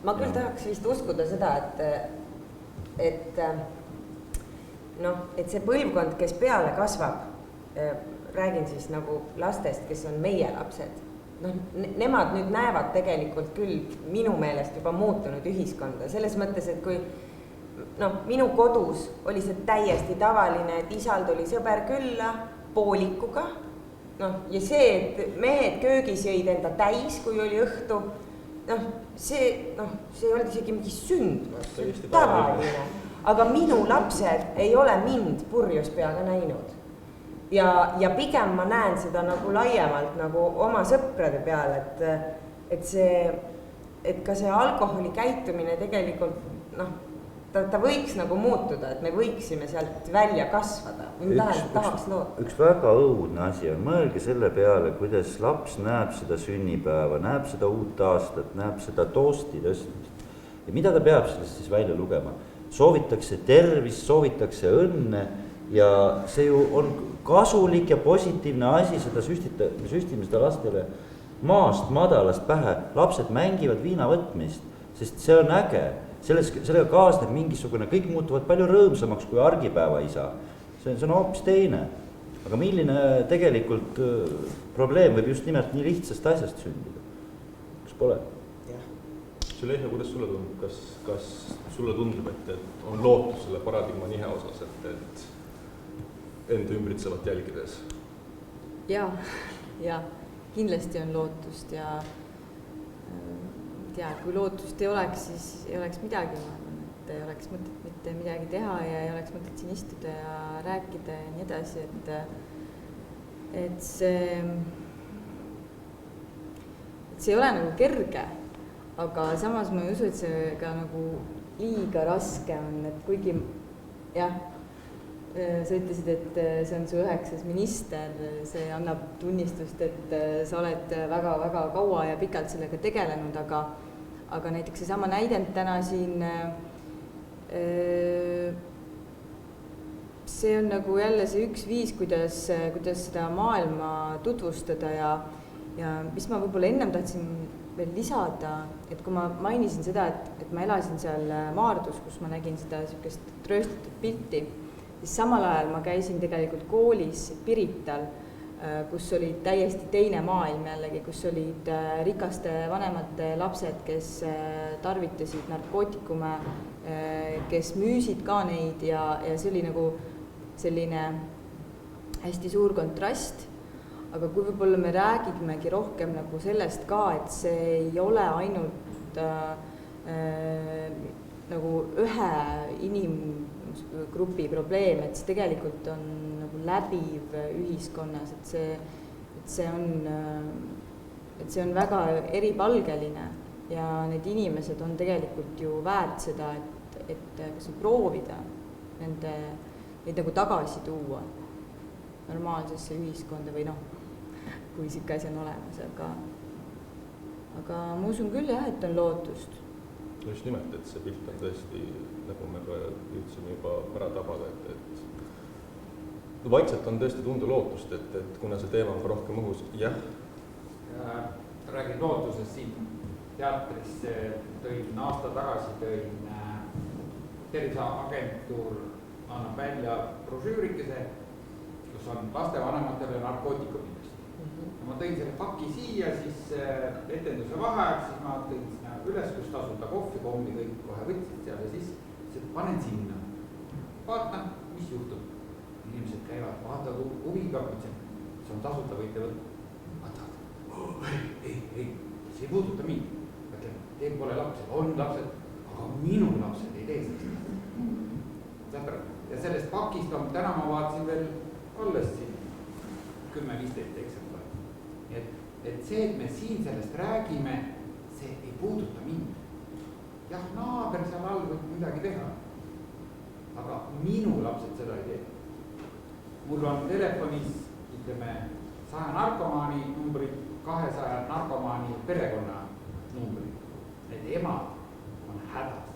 ma küll tahaks vist uskuda seda, et see põlvkond, kes peale kasvab, räägin siis nagu lastest, kes on meie lapsed, nemad nüüd näevad tegelikult küll minu meelest juba muutunud ühiskonda, selles mõttes, et kui minu kodus oli see täiesti tavaline, et isal tuli sõber külla poolikuga, ja see, et mehed köögis jõid enda täis, kui oli õhtu, see ei olnud isegi mingi sündmus, tavaline, aga minu lapsed ei ole mind purjus peaga näinud. Ja pigem ma näen seda nagu laiemalt nagu oma sõprade peal, et ka see alkoholi käitumine tegelikult, ta võiks nagu muutuda, et me võiksime sealt välja kasvada. Tahaks loota. Üks väga õudne asi on, mõelge selle peale, kuidas laps näeb seda sünnipäeva, näeb seda uut aastat, näeb seda toosti tõstmist. Ja mida ta peab sellest siis välja lugema? Soovitakse tervist, soovitakse õnne ja see ju on kasulik ja positiivne asi, seda süstime seda lastele maast madalast pähe. Lapsed mängivad viina võtmist, sest see on äge. Sellega kaasneb mingisugune, kõik muutuvad palju rõõmsamaks kui argipäeva isa. See on hoopis teine. Aga milline tegelikult probleem võib just nimelt nii lihtsast asjast sündida? Kas pole? Züleyxa, kuidas sulle tundub? Kas sulle tundub, et on lootus selle paradigma nihe osas, et enda ümbritsevat jälgides? Ja kindlasti on lootust ja kui lootust ei oleks, siis ei oleks midagi, ma arvan, et ei oleks mõtet mitte midagi teha ja ei oleks mõtet siin istuda ja rääkida ja nii edasi, et see ei ole nagu kerge, aga samas ma ei usu, et see ka nagu liiga raske on, et kuigi sa ütlesid, et see on su 9. minister, see annab tunnistust, et sa oled väga-väga kaua ja pikalt sellega tegelenud, aga näiteks see sama näidend täna siin, see on nagu jälle see üks viis, kuidas seda maailma tutvustada ja mis ma võib-olla ennem tahtsin veel lisada, et kui ma mainisin seda, et ma elasin seal Maardus, kus ma nägin seda sükest trööstatud pilti, siis samal ajal ma käisin tegelikult koolis Pirital, kus oli täiesti teine maailm jällegi, kus olid rikaste vanemate lapsed, kes tarvitasid narkootikume, kes müüsid ka neid ja see oli nagu selline hästi suur kontrast. Aga kui võib-olla me räägimegi rohkem nagu sellest ka, et see ei ole ainult nagu ühe inimgrupi probleem, et see tegelikult on nagu läbiv ühiskonnas, et see on väga eripalgeline ja need inimesed on tegelikult ju väärt seda, et kas proovida neid nagu tagasi tuua normaalsesse ühiskonda või kui siuke asi on olemas, aga ma usun küll et on lootust. Just nimelt, et see pilt on tõesti, nagu me ka jõudsime juba ära tabada, et vaikselt on tõesti tunda lootust, et kuna see teema on ka rohkem õhus, räägin lootusest siin teatris, tõin aasta tagasi Terviseagentuur annab välja brošüürikese, kus on lastevanematele narkootikumidest. Ma tõin selle paki siia, siis etenduse vaheaeg, siis ma tõin sinna üles, kus tasuta kohvi, kommi kõik kohe võtsid seal ja siis panen sinna. Vaatan, mis juhtub. Inimesed käivad, vaatavad huviga, see on tasuta, võite võtta. Vaatavad, ei, see ei puuduta mind. Teil pole lapsed, on lapsed, aga minu lapsed ei tee seda. Ja sellest pakist on, täna ma vaatasin veel alles siin 10-15 eksemplar. Et see, et me siin sellest räägime, see ei puuduta mind. Jah, naaber seal all võib midagi teha, aga minu lapsed seda ei tee. Mul on telefonis, ütleme, 100 narkomaani numbrid, 200 narkomaani perekonna numbrid. Need emad on hädas.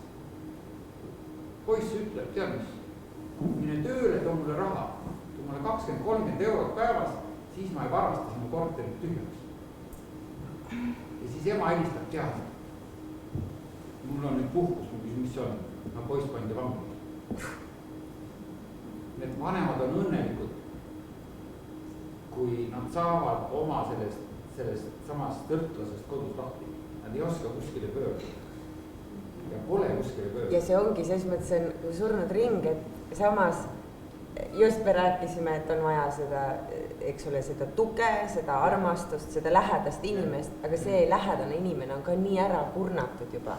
Poiss ütleb, tead mis, mine tööle, too mulle raha, too mulle 20-30 eurot päevas, siis ma ei varasta sinu korterit tühjaks. Ja siis ema helistab, tead, mul on nüüd puhkus, ma küsin, mis see on? No poiss pandi vangi. Need vanemad on õnnelikud, kui nad saavad oma sellest samast tõrtlasest kodus lahti. Nad ei oska kuskile pöörduda. Ja pole kuskile pöörduda. Ja see ongi selles mõttes on surnud ring, et samas just me rääkisime, et on vaja seda, eks ole, seda tuge, seda armastust, seda lähedast inimest, aga see lähedane inimene on ka nii ära kurnatud juba.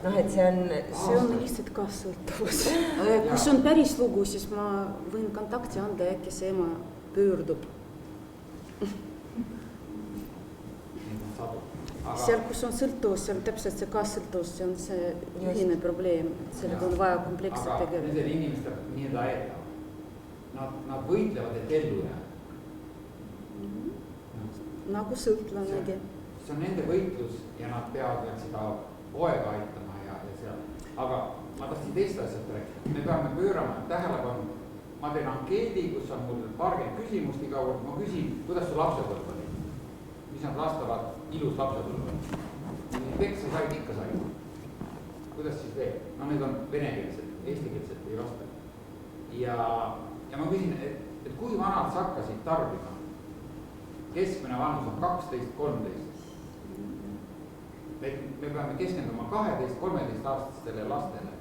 Noh, et see on lihtsalt kassõltavus. Kus on päris lugu, siis ma võin kontakti anda, äkki see ema pöördub. Seal, kus on sõltuvus, see on täpselt see kassõltavus, see on see ühine probleem, sellega on vaja kompleksselt tegema. Aga nendel inimestel nii-öelda aedavad. Nad võitlevad, et ellu jääb. Nagu sõltlanegi. See on nende võitlus ja nad peavad veel seda poega aitama ja seal. Aga ma tahtsin teist asjast rääkida. Me peame pöörama tähelepanu. Ma teen ankeedi, kus on mul paarkümmend küsimust iga kord. Ma küsin, kuidas su lapsepõlv oli? Mis nad lastavad ilus lapsepõlv oli? Peksa said ikka said. Kuidas siis veel? No need on venekeelsed, eestikeelsed ei vasta. Ja ma küsin, et kui vanad sa hakkasid tarbima? Keskmine vanus on 12-13. Me peame keskenduma 12-13 aastastele lastele.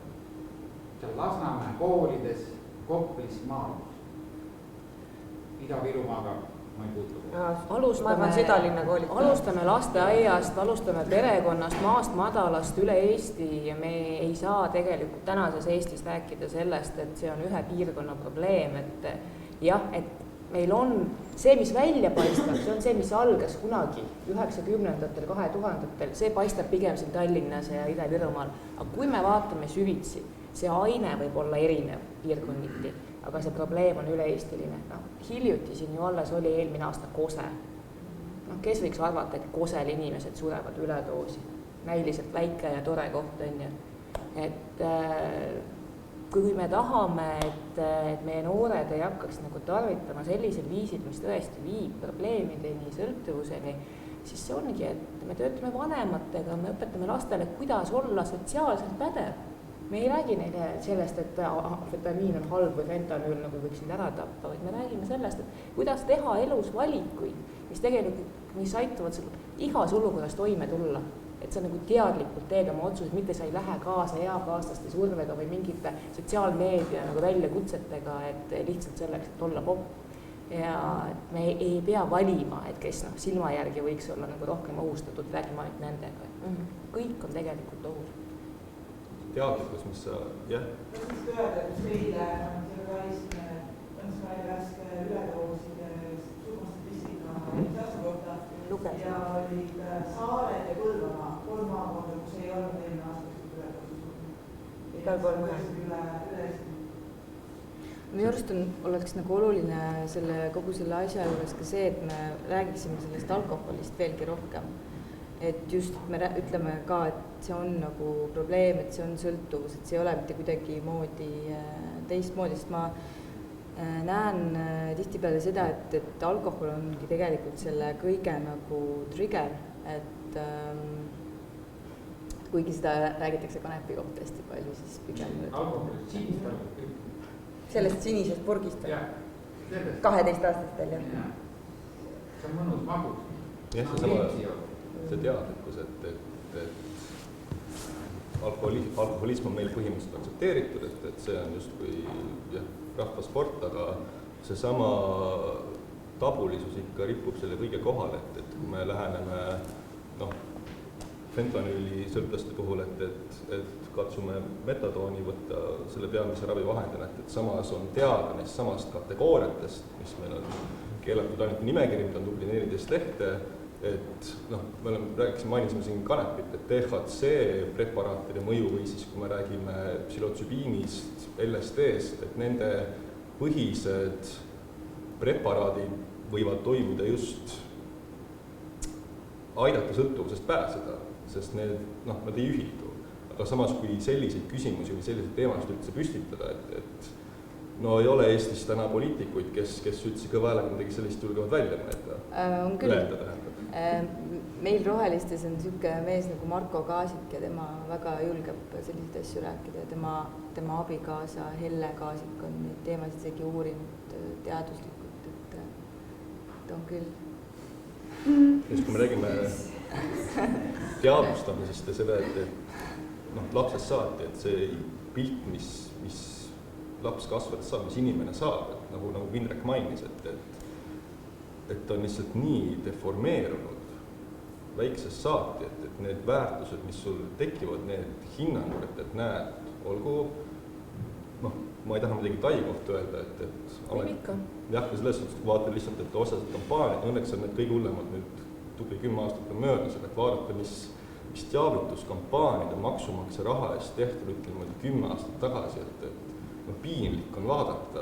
Seal Lasnamäe koolides, Koplis, Maarus. Ida-Virumaaga ma ei puutu. Alustame lasteaiast, alustame perekonnast, maast madalast üle Eesti ja me ei saa tegelikult tänases Eestis rääkida sellest, et see on ühe piirkonna probleem, et jah, et meil on see, mis välja paistab, see on see, mis algas kunagi 90-ndatel, 2000-ndatel, see paistab pigem siin Tallinnas ja Ida-Virumaal, aga kui me vaatame süvitsi, see aine võib olla erinev piirkonniti, aga see probleem on üle-eestiline. Hiljuti siin ju alles oli eelmine aasta Kose. Kes võiks arvata, et Kosel inimesed surevad üledoosi? Näiliselt väike ja tore koht on ju. Et kui me tahame, et meie noored ei hakkaks nagu tarvitama sellisel viisil, mis tõesti viib probleemideni, sõltuvuseni, siis see ongi, et me töötame vanematega, me õpetame lastele, kuidas olla sotsiaalselt pädev. Me ei räägi neile sellest, et amfetamiin on halb või fentanüül, nagu võiksid ära tappa, vaid me räägime sellest, et kuidas teha elus valikuid, mis aitavad sul igas olukorras toime tulla. Et sa nagu teadlikult teed oma otsused, mitte sa ei lähe kaasa eakaaslaste survega või mingite sotsiaalmeedia nagu väljakutsetega, et lihtsalt selleks, et olla popp. Ja me ei pea valima, et kes silma järgi võiks olla nagu rohkem ohustatud, räägima ainult nendega. Kõik on tegelikult ohus. Teadlikkus, mis sa, jah? Ma siis öelda, kus teile on see välisme, on see välja värske üledooside surmastatistika aasta kohta ja olid Saared ja Põlvamaa, 3 maakonda, kus ei olnud eelmine aastasest üledoosi. Igal pool mõnes. Üle Eesti. Minu arust oleks nagu oluline kogu selle asja juures ka see, et me räägiksime sellest alkoholist veelgi rohkem. Et just me ütleme ka, et see on nagu probleem, et see on sõltuvus, et see ei ole mitte kuidagi teistmoodi, sest ma näen tihtipeale seda, et alkohol ongi tegelikult selle kõige nagu trigger, et kuigi seda räägitakse kanepi kohta hästi palju, siis pigem... Alkoholist sinist alkohol. Sellest sinisest purgist. 12-aastastel, jah. See on mõnus magus. Jah, see teadlikkus, et alkoholism on meil põhimõtteliselt aktsepteeritud, et see on just kui rahvasport, aga seesama tabulisus ikka ripub selle kõige kohal, et kui me läheneme fentanüüli sõltlaste puhul, et katsume metadooni võtta selle peamise ravivahendina, et samas on teada neist samast kategooriatest, mis meil on keelatud ainult nimekiri, mida on tubli 14 lehte, et me mainisime siin kanepit, et THC preparaatide mõju või siis kui me räägime psühhotsübiinist, LSD-st, et nende põhised preparaadid võivad toimuda just aidata sõltuvusest pääseda, sest need, nad ei ühitu. Aga samas, kui selliseid küsimusi või selliseid teemasid üldse püstitada, et no ei ole Eestis täna poliitikuid, kes üldse kõva häälega midagi sellist julgevad välja mõelda. On küll. Meil Rohelistes on niisugune mees nagu Marko Kaasik ja tema väga julgeb selliseid asju rääkida ja tema abikaasa Helle Kaasik on neid teemasid isegi uurinud teaduslikult, et on küll. Just kui me räägime teadvustamisest ja seda, et lapsest saati, et see pilt, mis laps kasvades saab, mis inimene saab, et nagu Vindrek mainis, et on lihtsalt nii deformeerunud väiksest saati, et need väärtused, mis sul tekivad, need hinnangud, et näed, olgu, ma ei taha midagi Tai kohta öelda, jah, selles suhtes, kui vaata lihtsalt, et osad kampaaniad, õnneks on need kõige hullemad nüüd tubli 10 aastat on möödas, et vaadata, mis teavituskampaaniad on maksumaksja raha eest tehtud, ütleme 10 aastat tagasi, et piinlik on vaadata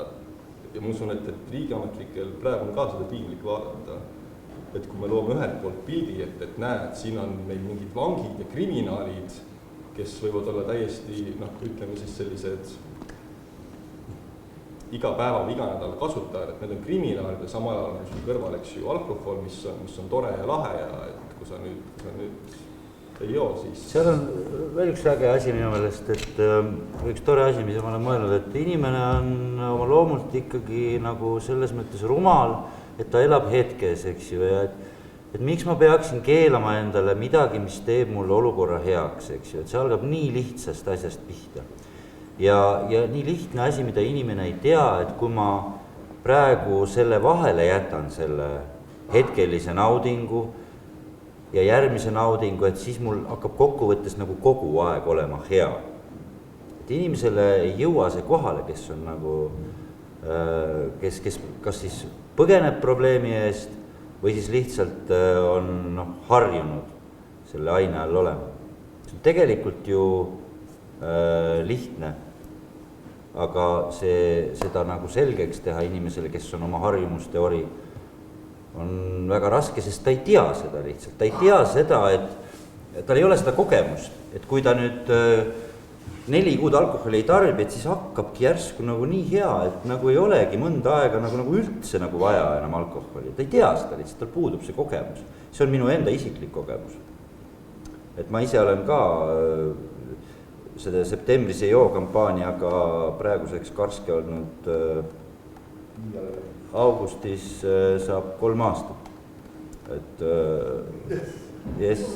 ja ma usun, et riigiametlikel praegu on ka seda piinlik vaadata, et kui me loome ühelt poolt pildi, et näed, siin on meil mingid vangid ja kriminaalid, kes võivad olla täiesti, ütleme siis sellised iga päeva või iga nädala kasutajad, et need on kriminaalid ja samal ajal on sul kõrval, eks ju, alkohol, mis on tore ja lahe ja et kui sa nüüd ei joo, siis... Seal on veel üks äge asi minu meelest, et üks tore asi, mida ma olen mõelnud, et inimene on oma loomult ikkagi nagu selles mõttes rumal, et ta elab hetkes, eks ju, ja et miks ma peaksin keelama endale midagi, mis teeb mulle olukorra heaks, eks ju, et see algab nii lihtsast asjast pihta. Ja nii lihtne asi, mida inimene ei tea, et kui ma praegu selle vahele jätan selle hetkelise naudingu ja järgmise naudingu, et siis mul hakkab kokkuvõttes nagu kogu aeg olema hea. Et inimesele ei jõua see kohale, kes on nagu, kes kas siis põgeneb probleemi eest või siis lihtsalt on harjunud selle aine all olema. See on tegelikult ju lihtne, aga seda nagu selgeks teha inimesele, kes on oma harjumuste ori, on väga raske, sest ta ei tea seda lihtsalt. Ta ei tea seda, et tal ei ole seda kogemust, et kui ta nüüd 4 kuud alkoholi ei tarbi, et siis hakkabki järsku nagu nii hea, et nagu ei olegi mõnda aega nagu üldse nagu vaja enam alkoholi. Ta ei tea seda lihtsalt, tal puudub see kogemus. See on minu enda isiklik kogemus. Et ma ise olen ka seda septembris ei joo kampaaniaga praeguseks karske olnud augustis saab 3 aastat. Et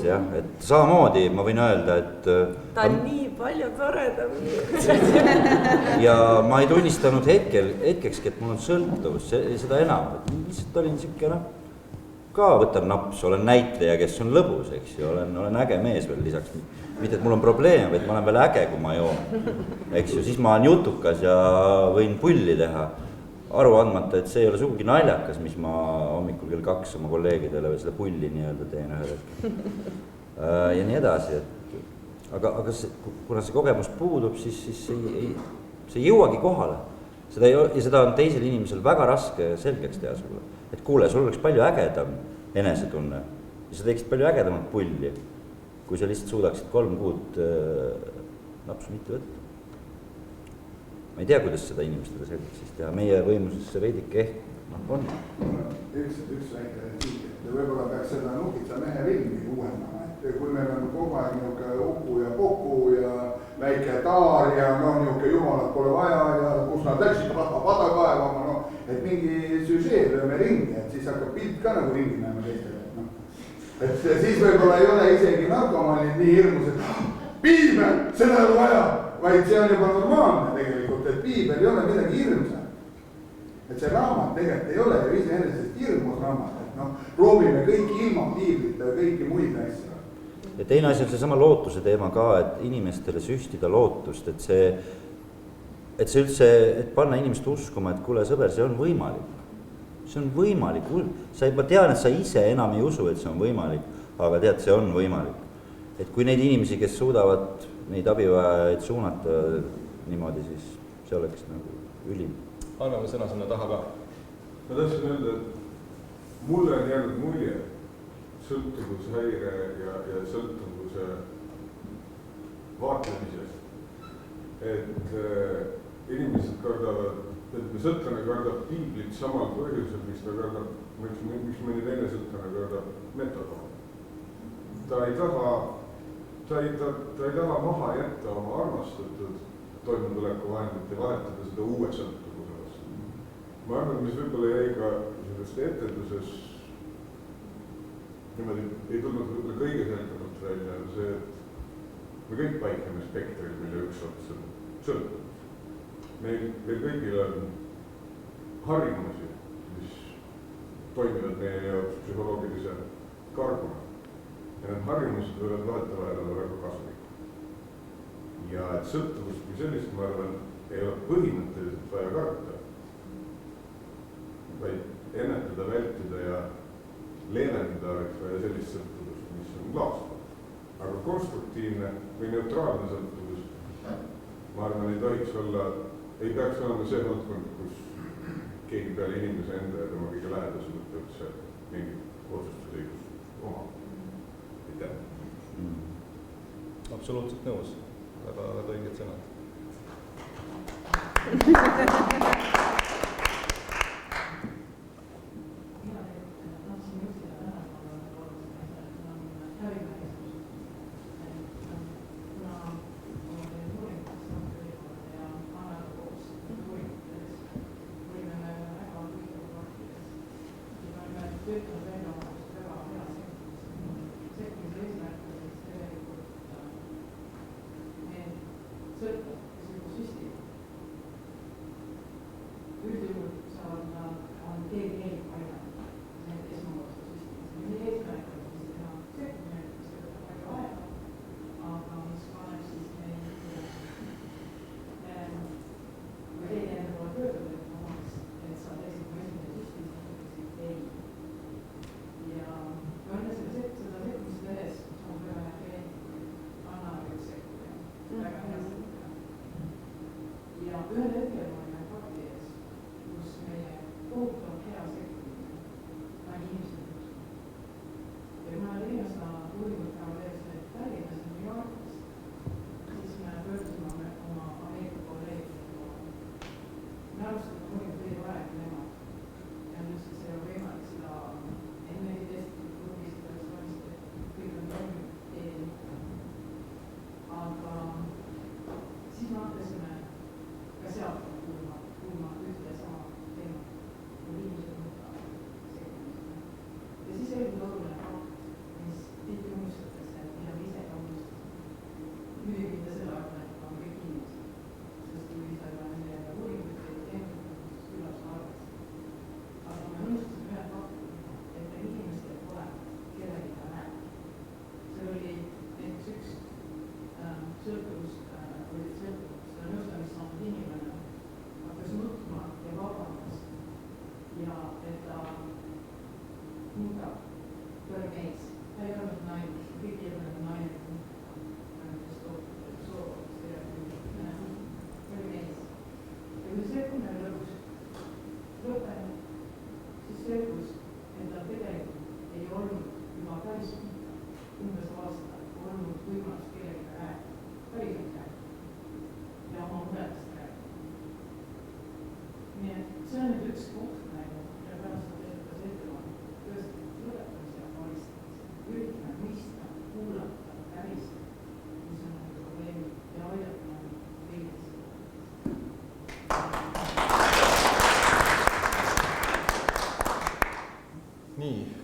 jah, et samamoodi ma võin öelda, et ta on nii palju toredam. ja ma ei tunnistanud hetkekski, et mul on sõltuvus, seda enam, et lihtsalt olin niisugune ka võtan naps, olen näitleja, kes on lõbus, eks ju, olen äge mees veel lisaks, mitte et mul on probleem, vaid ma olen veel äge, kui ma joon, eks ju, siis ma olen jutukas ja võin pulli teha, aru andmata, et see ei ole sugugi naljakas, mis ma hommikul kell 2 oma kolleegidele või seda pulli nii-öelda teen ühel hetkel ja nii edasi, aga kuna see kogemus puudub, siis see ei jõuagi kohale, seda on teisel inimesel väga raske selgeks teha sulle. Et kuule, sul oleks palju ägedam enesetunne ja sa teeksid palju ägedamat pulli, kui sa lihtsalt suudaksid 3 kuud napsu mitte võtta. Ma ei tea, kuidas seda inimestele selgeks siis teha. Meie võimuses see veidike ehk on. Üks väike tiik, et võib-olla peaks seda nukitsa mehe filmi uuendama, et kui meil on kogu aeg niuke Uku ja Poku ja väike Taar ja niuke jumalad pole vaja ja kus nad läksid pada kaevama, et mingi süžeed lööme ringi, et siis hakkab pilt ka nagu ringi näema teistele. Et siis võib-olla ei ole isegi narkomaanid nii hirmus, et piibel, seda ei ole vaja, vaid see on juba normaalne tegelikult, et piibel ei ole midagi hirmsa. Et see raamat tegelikult ei ole ju iseenesest hirmus raamat, et proovime kõiki ilma piiblita ja kõiki muid asja. Ja teine asi on see sama lootuse teema ka, et inimestele süstida lootust, et see üldse, et panna inimest uskuma, et kuule sõber, see on võimalik. See on võimalik. Ma tean, et sa ise enam ei usu, et see on võimalik, aga tead, see on võimalik. Et kui neid inimesi, kes suudavad neid abivajajaid suunata niimoodi, siis see oleks nagu ülim. Anname sõna sinna taha ka. Ma tahtsin öelda, et mulle on jäänud mulje sõltuvushäire ja sõltuvus sõltuvuse vaatlemisest. Et inimesed kardavad, sõltlane kardab piiblit samal põhjusel, mis ta kardab, miks mõni teine sõltlane kardab metadooni. Ta ei taha maha jätta oma armastatud toimetulekuvahendit ja vahetada seda uue sõltuvuse vastu. Ma arvan, mis võib-olla jäi ka sellest etenduses niimoodi ei tulnud võib-olla kõige selgemalt välja, on see, et me kõik paikneme spektril, mille üks ots on sõltuvus. Meil kõigil on harjumusi, mis toimivad meie jaoks psühholoogilise karbuna. Ja need harjumused võivad vahetevahel olla väga kasulikud. Ja et sõltuvust kui sellist, ma arvan, ei ole põhimõtteliselt vaja karta, vaid ennetada, vältida ja leevendada oleks vaja sellist sõltuvust, mis on laastav. Aga konstruktiivne või neutraalne sõltuvus, ma arvan, ei peaks olema see valdkond, kus keegi peale inimese enda ja tema kõige lähedasem üldse mingit otsustusõigust omab. Absoluutselt nõus, väga õiged sõnad.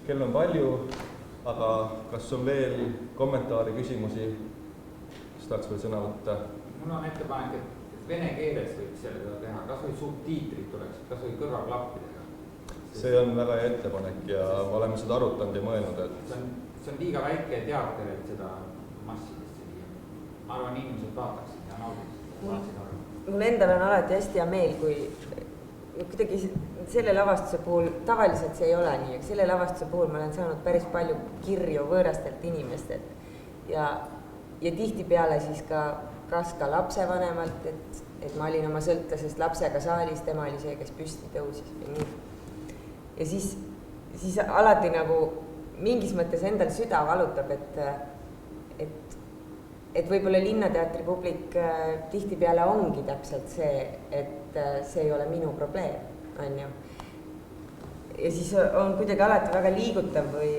Kell on palju, aga kas on veel kommentaari, küsimusi, kes tahaks veel sõna võtta? Mul on ettepanek, et vene keeles võiks sellega teha, kas või subtiitrid tuleks, kas või kõrvaklappidega. See on väga hea ettepanek ja oleme seda arutanud ja mõelnud, et see on liiga väike teater, et seda massidesse viia. Ma arvan, inimesed vaataksid ja naudiksid. Mul endal on alati hästi hea meel, kui kuidagi selle lavastuse puhul, tavaliselt see ei ole nii, aga selle lavastuse puhul ma olen saanud päris palju kirju võõrastelt inimestelt ja tihtipeale siis kas ka lapsevanemalt, et ma olin oma sõltlasest lapsega saalis, tema oli see, kes püsti tõusis või nii. Ja siis alati nagu mingis mõttes endal süda valutab, et võib-olla Linnateatri publik tihtipeale ongi täpselt see, et see ei ole minu probleem, on ju. Ja siis on kuidagi alati väga liigutav või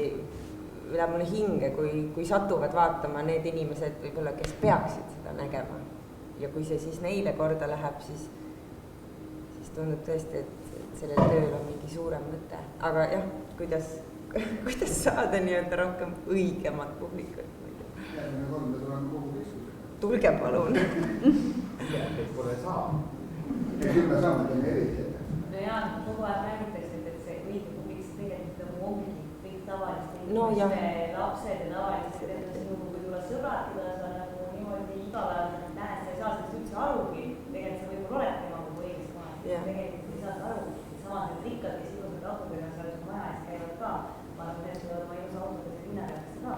üle mulle hinge, kui satuvad vaatama need inimesed võib-olla, kes peaksid seda nägema. Ja kui see siis neile korda läheb, siis tundub tõesti, et sellel tööl on mingi suurem mõte. Aga jah, kuidas saada nii-öelda rohkem õigemat publikut? Järgmine kord me tuleme kogu keskusega. Tulge palun. Et pole saa. Ja küll me saame teeme eriti. No jaa, kogu aeg räägitakse, et see õige publik tegelikult ongi kõik tavalised lapsed ja tavalised, et sinuga kui tulla sõbrad, keda sa nagu niimoodi igal ajal näed, sa ei saa sellest üldse arugi. Tegelikult sa võib-olla oled temaga kui õigest kohast. Tegelikult ei saa seda aru. Samas need rikkad, kes ilusad autodega seal maja ees käivad ka, ma arvan, et need oma ilusa autodega linnateatrisse ka.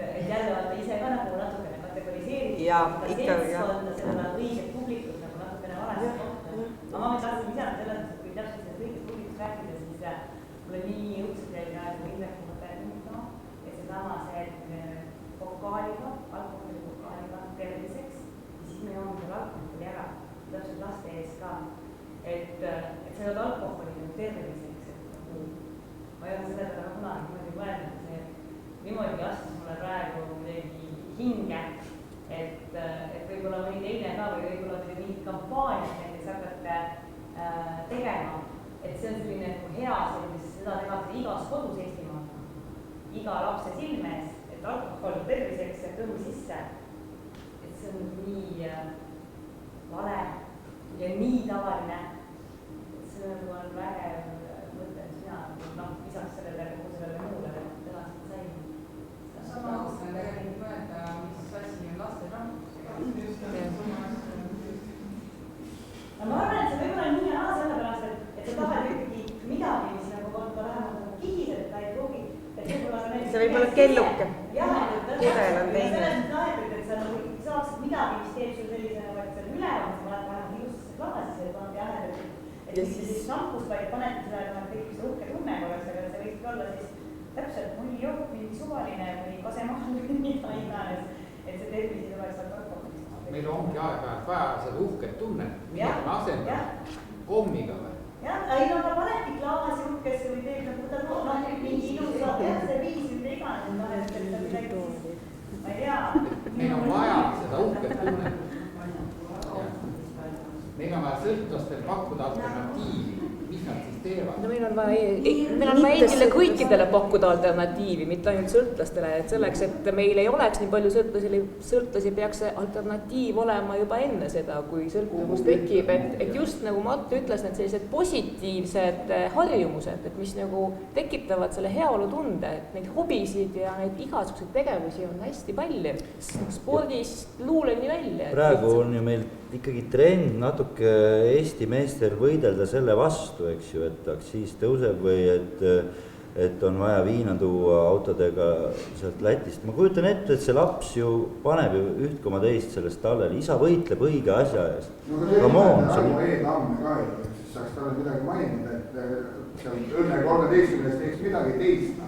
Et jälle vaata ise ka nagu natukene kategoriseerida seltskonda, seda õiget publikut nagu natukene valesti kohta. Aga ma tahtsin lisada selles, et kui täpselt sellest õigest publikust rääkida, siis mulle nii õudselt jäi praegu Indreku mõte muutama, et seesama see pokaaliga, alkoholi pokaaliga terviseks ja siis me joome selle alkoholi ära, täpselt laste ees ka. Et sa jood alkoholi nagu terviseks, et ma ei ole selle peale kunagi niimoodi mõelnud, see niimoodi astus mulle praegu midagi hinge, et võib-olla mõni teine ka või võib-olla mingid kampaaniad näiteks hakkate tegema, et see on selline hea, seda tehakse igas kodus Eestimaal, iga lapse silme ees, et alkohol terviseks ja tõmbi sisse, et see on nii vale ja nii tavaline, et see on vägev mõte, mis mina lisaks sellele muule tänast sain. Sama austan tegelikult mõelda, mis asi on lasterahvusega. Ma arvan, et see võib-olla nii ja sellepärast, et sa tahad ikkagi midagi, mis nagu ka vähemalt kihid, et ta ei pruugi. See võib olla kelluke. Pudel on teine. Et sa saaksid midagi, mis teeb sul sellise, et seal üleval, sa paned vähemalt ilustasse klaasi, et paned jähed, et siis šampust, vaid paned selle tekib see uhke tunne korraks, aga see võiks olla siis täpselt mõni jook, mingi suvaline või kasemaal või mida iganes, et see tervis oleks seal tarkomist. Meil ongi aeg-ajalt vaja seda uhket tunnet, mida me asendame kommiga või? Jah, ei no ta panebki klaasi uhkesse või teeb nagu ta mingi ilusa, see viis või iganes, et ta midagi, ma ei tea. Meil on vaja seda uhket tunnet. Meil on vaja sõltlastel pakkuda alternatiivi, mis nad siis teevad. No meil on vaja endile kõikidele pakkuda alternatiivi, mitte ainult sõltlastele, et selleks, et meil ei oleks nii palju sõltlasi, peaks see alternatiiv olema juba enne seda, kui sõltuvus tekib, et just nagu Mart ütles, need sellised positiivsed harjumused, et mis nagu tekitavad selle heaolu tunde, et neid hobisid ja neid igasuguseid tegevusi on hästi palju, spordist luuleni välja. Praegu on ju meil ikkagi trend natuke Eesti meestel võidelda selle vastu, eks ju, et aktsiis tõuseb või et on vaja viina tuua autodega sealt Lätist. Ma kujutan ette, et see laps ju paneb ju 1,2 sellest tallele, isa võitleb õige asja eest. No kui teeme E-tamme ka ju, siis saaks talle midagi mainida, et seal õnne 13 teeks midagi teist.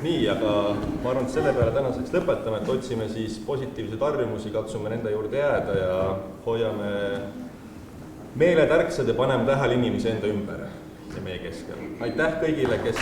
Nii, aga ma arvan, et selle peale tänaseks lõpetame, et otsime siis positiivseid harjumusi, katsume nende juurde jääda ja hoiame meeled ärksad ja paneme tähele inimesi enda ümber ja meie keskel. Aitäh kõigile, kes